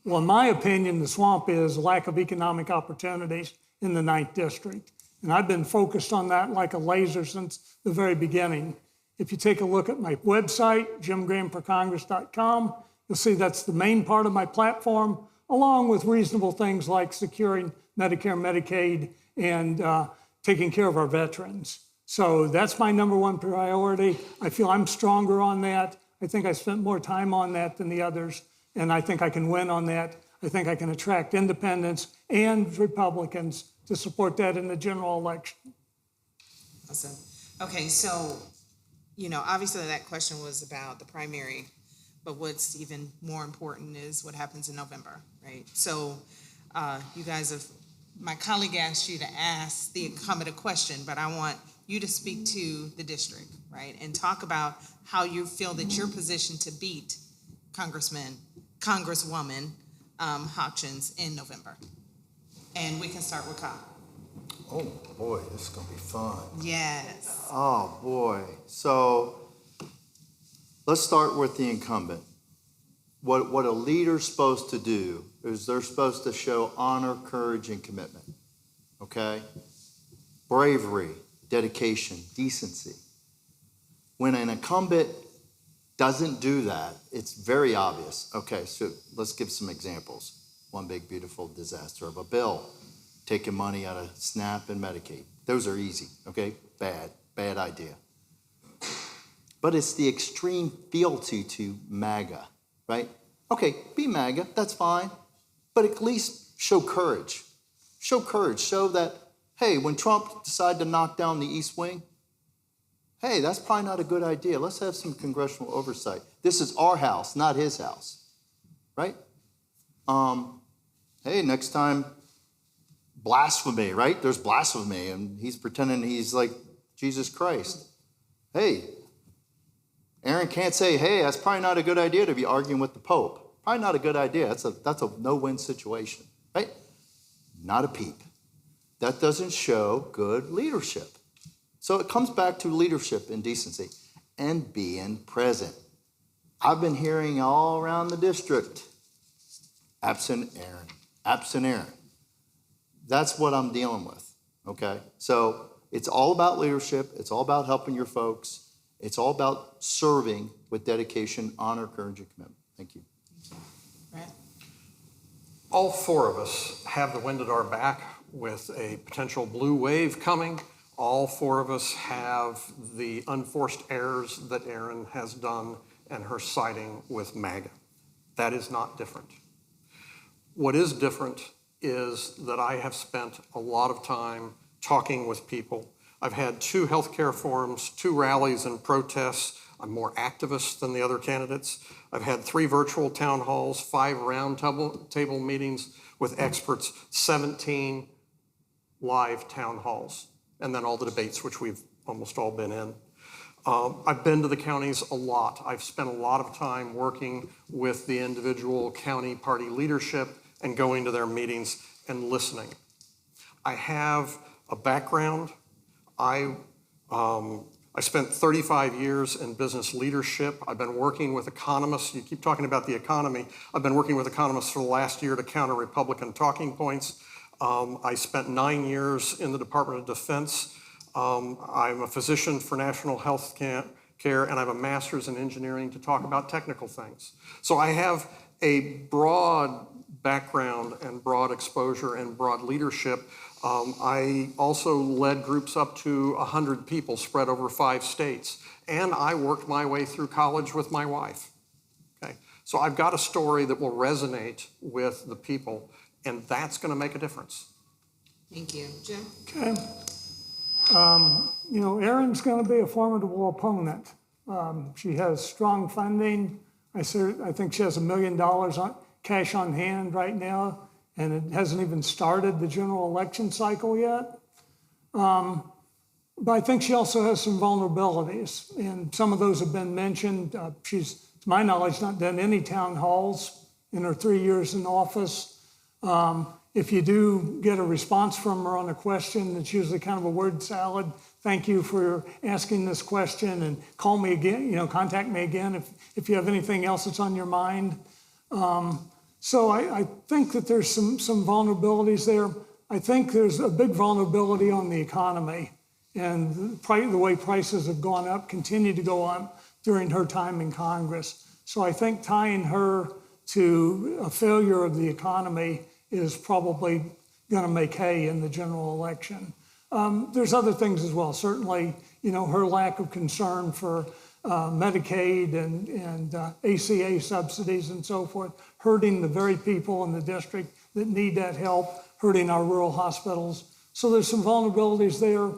D: Well, in my opinion, the swamp is lack of economic opportunities in the 9th District. And I've been focused on that like a laser since the very beginning. If you take a look at my website, jimgrahamforcongress.com, you'll see that's the main part of my platform, along with reasonable things like securing Medicare, Medicaid, and taking care of our veterans. So that's my number one priority. I feel I'm stronger on that. I think I spent more time on that than the others, and I think I can win on that. I think I can attract independents and Republicans to support that in the general election.
F: Awesome. Okay, so, obviously that question was about the primary, but what's even more important is what happens in November, right? So you guys my colleague asked you to ask the incumbent a question, but I want you to speak to the district, right? And talk about how you feel that you're positioned to beat Congresswoman Hutchins in November. And we can start with Keil.
B: Oh boy, this is gonna be fun.
F: Yes.
B: Oh boy. So let's start with the incumbent. What a leader's supposed to do is they're supposed to show honor, courage, and commitment. Okay? Bravery, dedication, decency. When an incumbent doesn't do that, it's very obvious. Okay, so let's give some examples. One big, beautiful disaster of a bill, taking money out of SNAP and Medicaid. Those are easy, okay? Bad idea. But it's the extreme fealty to MAGA, right? Okay, be MAGA, that's fine. But at least show courage. Show courage. Show that, hey, when Trump decided to knock down the East Wing, hey, that's probably not a good idea. Let's have some congressional oversight. This is our house, not his house, right? Hey, next time, blasphemy, right? There's blasphemy, and he's pretending he's like Jesus Christ. Hey, Aaron can't say, hey, that's probably not a good idea to be arguing with the Pope. Probably not a good idea. That's a no-win situation, right? Not a peep. That doesn't show good leadership. So it comes back to leadership and decency and being present. I've been hearing all around the district, absent Aaron, absent Aaron. That's what I'm dealing with, okay? So it's all about leadership. It's all about helping your folks. It's all about serving with dedication, honor, courage, and commitment. Thank you.
F: Right.
C: All four of us have the wind at our back with a potential blue wave coming. All four of us have the unforced errors that Erin has done and her siding with MAGA. That is not different. What is different is that I have spent a lot of time talking with people. I've had 2 healthcare forums, 2 rallies and protests. I'm more activist than the other candidates. I've had 3 virtual town halls, 5 round table meetings with experts, 17 live town halls, and then all the debates, which we've almost all been in. I've been to the counties a lot. I've spent a lot of time working with the individual county party leadership and going to their meetings and listening. I have a background. I spent 35 years in business leadership. I've been working with economists. You keep talking about the economy. I've been working with economists for the last year to counter Republican talking points. I spent 9 years in the Department of Defense. I'm a physician for national health care, and I have a master's in engineering to talk about technical things. So I have a broad background and broad exposure and broad leadership. I also led groups up to 100 people spread over 5 states. And I worked my way through college with my wife. Okay, so I've got a story that will resonate with the people, and that's going to make a difference.
F: Thank you. Jim?
D: Okay. Erin's going to be a formidable opponent. She has strong funding. I think she has $1 million cash on hand right now, and it hasn't even started the general election cycle yet. But I think she also has some vulnerabilities, and some of those have been mentioned. She's, to my knowledge, not done any town halls in her 3 years in office. If you do get a response from her on a question, it's usually kind of a word salad. Thank you for asking this question, and call me again, contact me again if you have anything else that's on your mind. So I think that there's some vulnerabilities there. I think there's a big vulnerability on the economy, and the way prices have gone up, continue to go up during her time in Congress. So I think tying her to a failure of the economy is probably going to make hay in the general election. There's other things as well. Certainly, her lack of concern for Medicaid and ACA subsidies and so forth, hurting the very people in the district that need that help, hurting our rural hospitals. So there's some vulnerabilities there.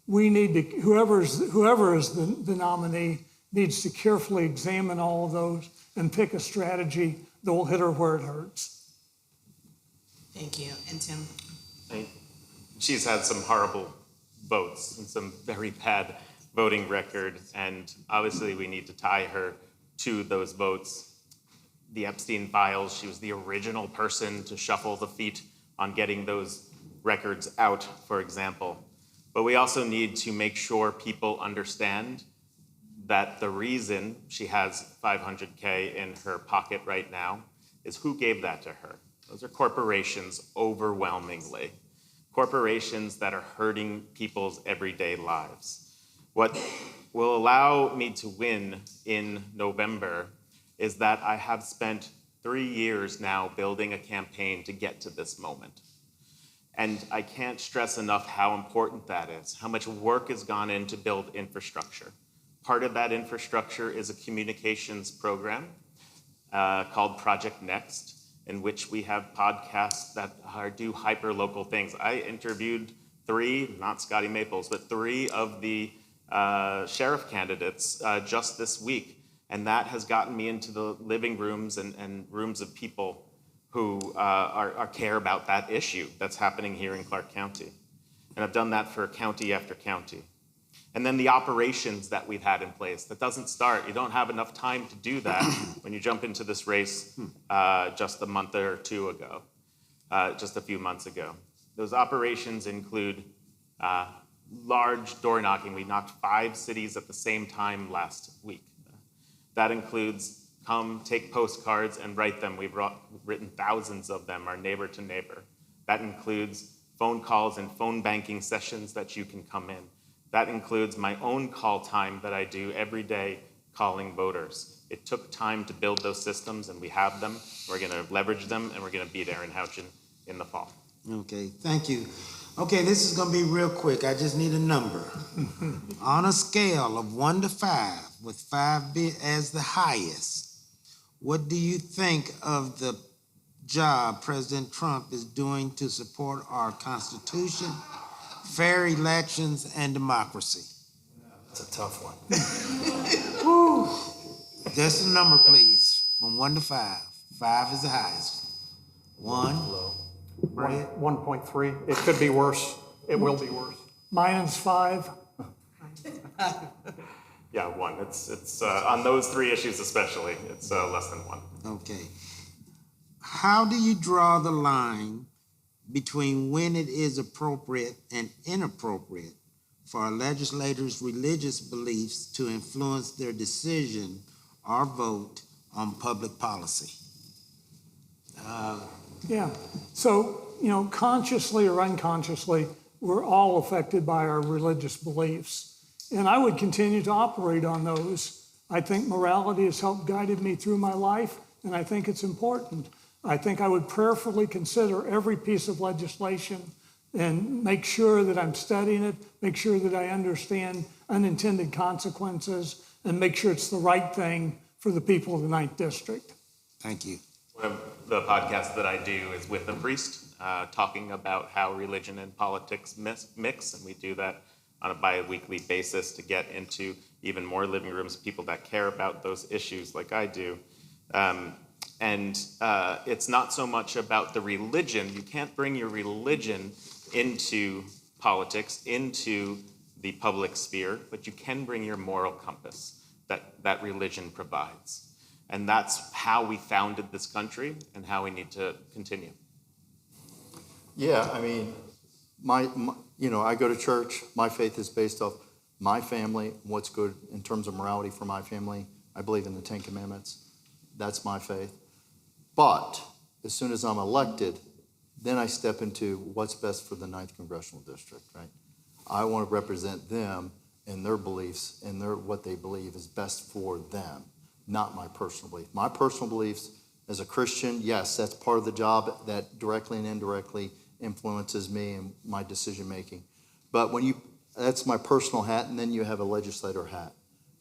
D: We need to, whoever is the nominee needs to carefully examine all of those and pick a strategy that will hit her where it hurts.
F: Thank you. And Tim?
A: She's had some horrible votes and some very bad voting record, and obviously we need to tie her to those votes. The Epstein files, she was the original person to shuffle the feet on getting those records out, for example. But we also need to make sure people understand that the reason she has $500K in her pocket right now is who gave that to her. Those are corporations overwhelmingly. Corporations that are hurting people's everyday lives. What will allow me to win in November is that I have spent 3 years now building a campaign to get to this moment. And I can't stress enough how important that is, how much work has gone in to build infrastructure. Part of that infrastructure is a communications program called Project Next, in which we have podcasts that do hyper-local things. I interviewed 3, not Scotty Maples, but 3 of the sheriff candidates just this week. And that has gotten me into the living rooms and rooms of people who care about that issue that's happening here in Clark County. And I've done that for county after county. And then the operations that we've had in place, that doesn't start. You don't have enough time to do that when you jump into this race just a month or 2 ago, just a few months ago. Those operations include large door knocking. We knocked 5 cities at the same time last week. That includes come take postcards and write them. We've written thousands of them, our neighbor to neighbor. That includes phone calls and phone banking sessions that you can come in. That includes my own call time that I do every day calling voters. It took time to build those systems, and we have them. We're going to leverage them, and we're going to beat Aaron Houchin in the fall.
E: Okay, thank you. Okay, this is going to be real quick. I just need a number. On a scale of 1 to 5, with 5 as the highest, what do you think of the job President Trump is doing to support our Constitution, fair elections, and democracy?
B: That's a tough one.
E: Just a number, please, from 1 to 5. 5 is the highest. 1.
C: 1.3. It could be worse. It will be worse.
D: -5.
A: Yeah, 1. It's on those 3 issues especially, it's less than 1.
E: Okay. How do you draw the line between when it is appropriate and inappropriate for our legislators' religious beliefs to influence their decision or vote on public policy?
D: Yeah. So, consciously or unconsciously, we're all affected by our religious beliefs. And I would continue to operate on those. I think morality has helped guided me through my life, and I think it's important. I think I would prayerfully consider every piece of legislation and make sure that I'm studying it, make sure that I understand unintended consequences, and make sure it's the right thing for the people of the 9th District.
E: Thank you.
A: One of the podcasts that I do is with a priest, talking about how religion and politics mix, and we do that on a bi-weekly basis to get into even more living rooms, people that care about those issues like I do. And it's not so much about the religion. You can't bring your religion into politics, into the public sphere, but you can bring your moral compass that religion provides. And that's how we founded this country and how we need to continue.
B: Yeah, I mean, I go to church. My faith is based off my family, what's good in terms of morality for my family. I believe in the 10 Commandments. That's my faith. But as soon as I'm elected, then I step into what's best for the 9th Congressional District, right? I want to represent them and their beliefs and what they believe is best for them, not my personal belief. My personal beliefs as a Christian, yes, that's part of the job that directly and indirectly influences me and my decision making. But that's my personal hat, and then you have a legislator hat.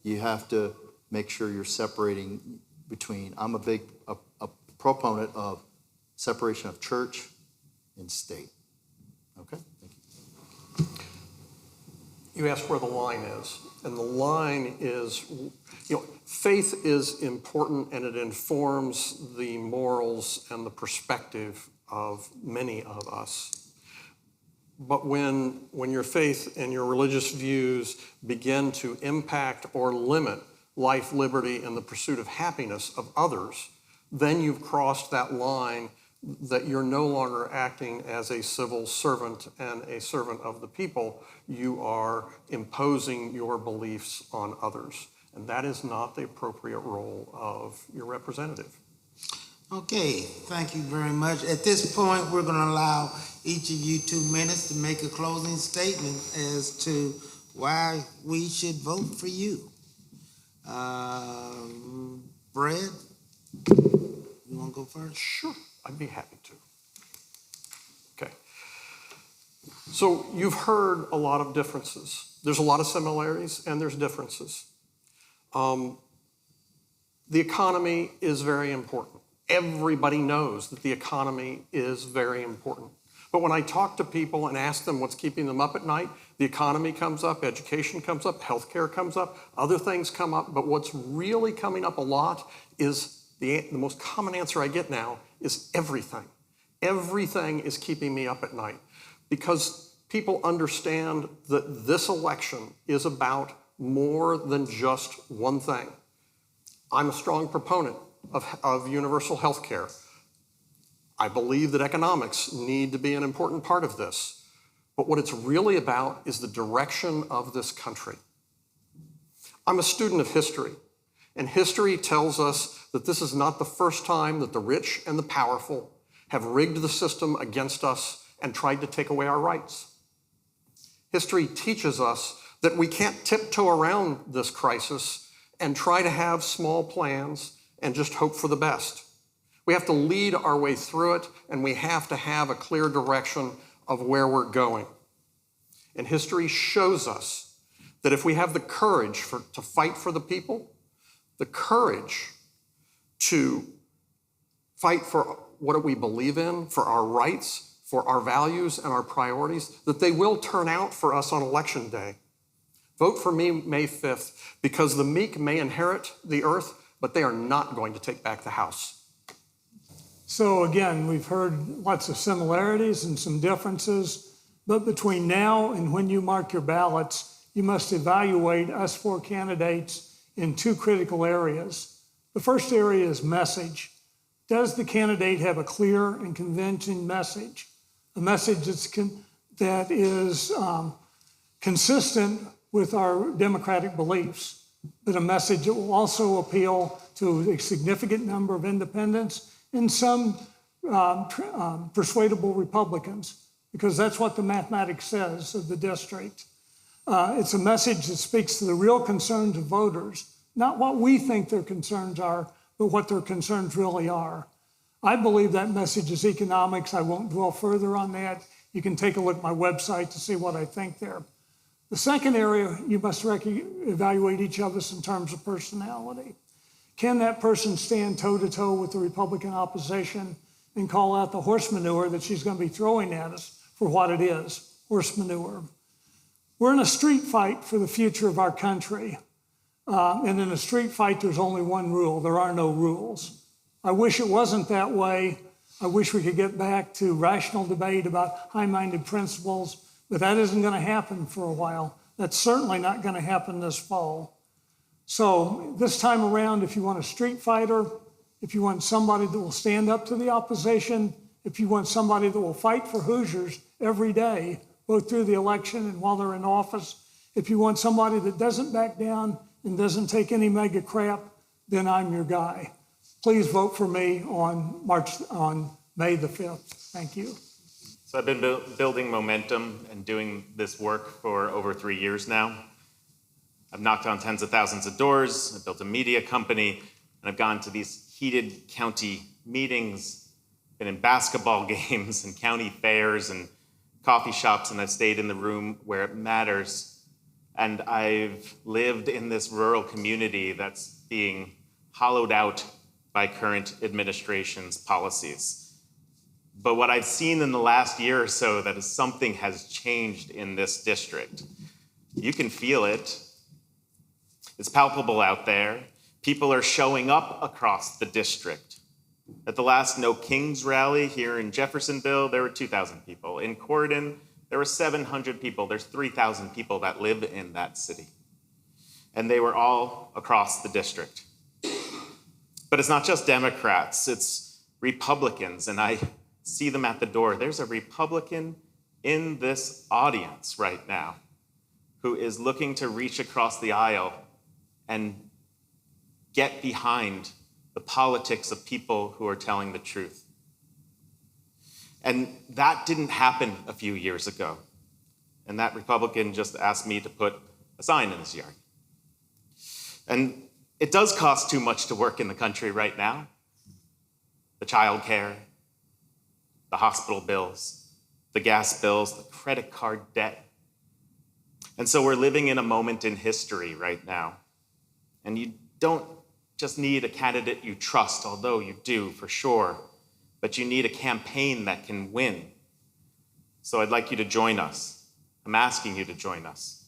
B: You have to make sure you're separating between, I'm a big proponent of separation of church and state. Okay, thank you.
C: You asked where the line is, and the line is, faith is important and it informs the morals and the perspective of many of us. But when your faith and your religious views begin to impact or limit life, liberty, and the pursuit of happiness of others, then you've crossed that line that you're no longer acting as a civil servant and a servant of the people. You are imposing your beliefs on others. And that is not the appropriate role of your representative.
E: Okay, thank you very much. At this point, we're going to allow each of you 2 minutes to make a closing statement as to why we should vote for you. Brad, you want to go first?
C: Sure, I'd be happy to. Okay. So you've heard a lot of differences. There's a lot of similarities and there's differences. The economy is very important. Everybody knows that the economy is very important. But when I talk to people and ask them what's keeping them up at night, the economy comes up, education comes up, healthcare comes up, other things come up. But what's really coming up a lot is the most common answer I get now is everything. Everything is keeping me up at night because people understand that this election is about more than just one thing. I'm a strong proponent of universal health care. I believe that economics need to be an important part of this. But what it's really about is the direction of this country. I'm a student of history, and history tells us that this is not the first time that the rich and the powerful have rigged the system against us and tried to take away our rights. History teaches us that we can't tiptoe around this crisis and try to have small plans and just hope for the best. We have to lead our way through it, and we have to have a clear direction of where we're going. And history shows us that if we have the courage to fight for the people, the courage to fight for what we believe in, for our rights, for our values and our priorities, that they will turn out for us on election day. Vote for me May 5th, because the meek may inherit the earth, but they are not going to take back the house.
D: So again, we've heard lots of similarities and some differences, but between now and when you mark your ballots, you must evaluate us four candidates in two critical areas. The first area is message. Does the candidate have a clear and convincing message? A message that is consistent with our democratic beliefs, but a message that will also appeal to a significant number of independents and some persuadable Republicans, because that's what the mathematics says of the district. It's a message that speaks to the real concerns of voters, not what we think their concerns are, but what their concerns really are. I believe that message is economics. I won't dwell further on that. You can take a look at my website to see what I think there. The second area, you must evaluate each of us in terms of personality. Can that person stand toe-to-toe with the Republican opposition and call out the horse manure that she's going to be throwing at us for what it is, horse manure? We're in a street fight for the future of our country. And in a street fight, there's only one rule. There are no rules. I wish it wasn't that way. I wish we could get back to rational debate about high-minded principles, but that isn't going to happen for a while. That's certainly not going to happen this fall. So this time around, if you want a street fighter, if you want somebody that will stand up to the opposition, if you want somebody that will fight for Hoosiers every day, both through the election and while they're in office, if you want somebody that doesn't back down and doesn't take any mega crap, then I'm your guy. Please vote for me on May the 5th. Thank you.
A: So I've been building momentum and doing this work for over 3 years now. I've knocked on tens of thousands of doors, I've built a media company, and I've gone to these heated county meetings, been in basketball games and county fairs and coffee shops, and I've stayed in the room where it matters. And I've lived in this rural community that's being hollowed out by current administration's policies. But what I've seen in the last year or so that is something has changed in this district. You can feel it. It's palpable out there. People are showing up across the district. At the last No Kings rally here in Jeffersonville, there were 2,000 people. In Corydon, there were 700 people. There's 3,000 people that live in that city. And they were all across the district. But it's not just Democrats, it's Republicans, and I see them at the door. There's a Republican in this audience right now who is looking to reach across the aisle and get behind the politics of people who are telling the truth. And that didn't happen a few years ago. And that Republican just asked me to put a sign in his yard. And it does cost too much to work in the country right now. The child care, the hospital bills, the gas bills, the credit card debt. And so we're living in a moment in history right now. And you don't just need a candidate you trust, although you do for sure, but you need a campaign that can win. So I'd like you to join us. I'm asking you to join us.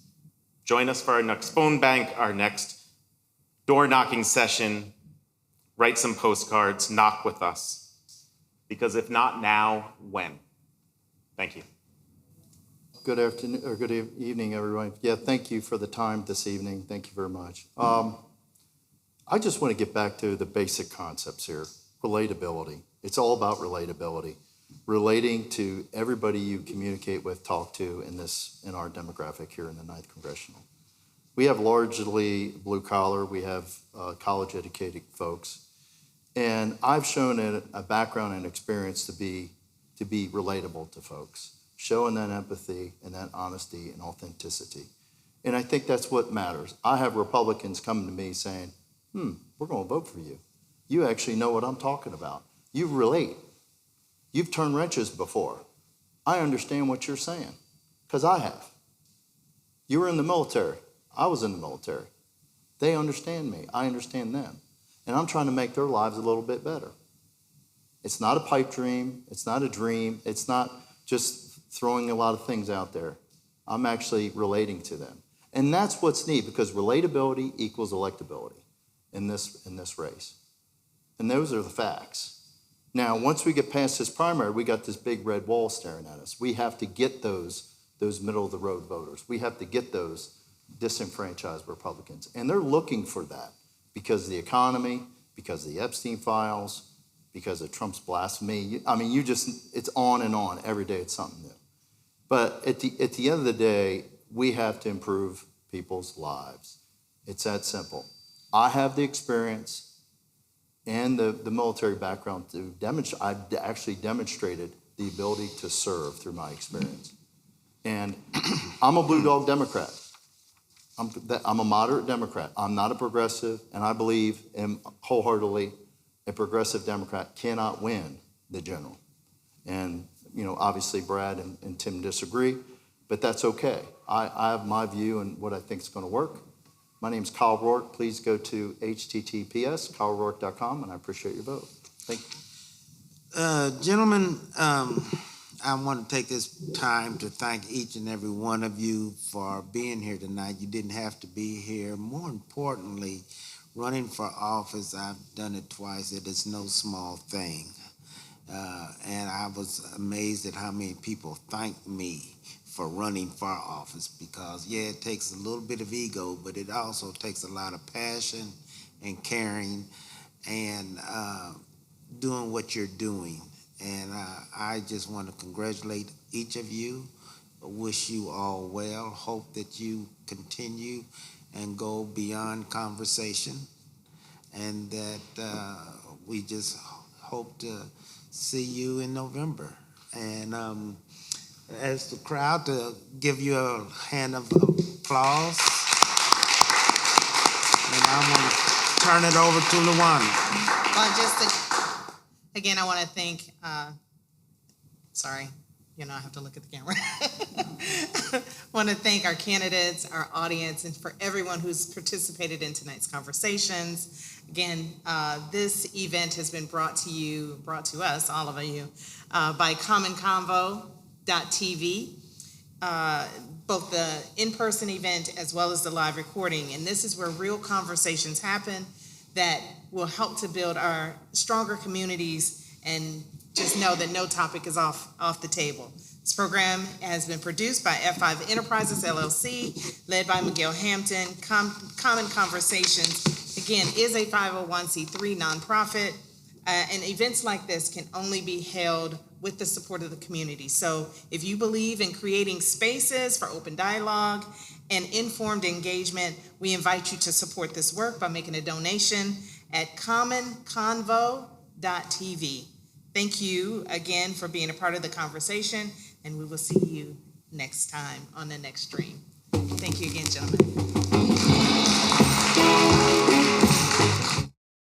A: Join us for our next phone bank, our next door-knocking session, write some postcards, knock with us. Because if not now, when? Thank you.
B: Good afternoon, or good evening, everyone. Yeah, thank you for the time this evening. Thank you very much. I just want to get back to the basic concepts here. Relatability. It's all about relatability. Relating to everybody you communicate with, talk to in our demographic here in the 9th Congressional. We have largely blue collar, we have college educated folks. And I've shown a background and experience to be relatable to folks, showing that empathy and that honesty and authenticity. And I think that's what matters. I have Republicans coming to me saying, we're going to vote for you. You actually know what I'm talking about. You relate. You've turned wrenches before. I understand what you're saying, because I have. You were in the military. I was in the military. They understand me. I understand them. And I'm trying to make their lives a little bit better. It's not a pipe dream. It's not a dream. It's not just throwing a lot of things out there. I'm actually relating to them. And that's what's neat, because relatability equals electability in this race. And those are the facts. Now, once we get past this primary, we got this big red wall staring at us. We have to get those middle-of-the-road voters. We have to get those disenfranchised Republicans. And they're looking for that because of the economy, because of the Epstein files, because of Trump's blasphemy. I mean, it's on and on. Every day it's something new. But at the end of the day, we have to improve people's lives. It's that simple. I have the experience and the military background to demonstrate. I've actually demonstrated the ability to serve through my experience. And I'm a blue dog Democrat. I'm a moderate Democrat. I'm not a progressive, and I believe wholeheartedly a progressive Democrat cannot win the general. And, obviously Brad and Tim disagree, but that's okay. I have my view and what I think is going to work. My name is Keil Roark. Please go to https://KeilRoark.com, and I appreciate your vote. Thank you.
E: Gentlemen, I want to take this time to thank each and every one of you for being here tonight. You didn't have to be here. More importantly, running for office, I've done it twice. It is no small thing. And I was amazed at how many people thanked me for running for office because, yeah, it takes a little bit of ego, but it also takes a lot of passion and caring and doing what you're doing. And I just want to congratulate each of you, wish you all well, hope that you continue and go beyond conversation, and that we just hope to see you in November. And as the crowd, to give you a hand of applause, and I want to turn it over to Luana.
F: Well, again, I want to thank, I have to look at the camera. I want to thank our candidates, our audience, and for everyone who's participated in tonight's conversations. Again, this event has been brought to us, all of you, by CommonConvo.tv, both the in-person event as well as the live recording. And this is where real conversations happen that will help to build our stronger communities, and just know that no topic is off the table. This program has been produced by F5 Enterprises, LLC, led by Miguel Hampton. Common Conversations, again, is a 501c3 nonprofit, and events like this can only be held with the support of the community. So if you believe in creating spaces for open dialogue and informed engagement, we invite you to support this work by making a donation at CommonConvo.tv. Thank you again for being a part of the conversation, and we will see you next time on the next stream. Thank you again, gentlemen.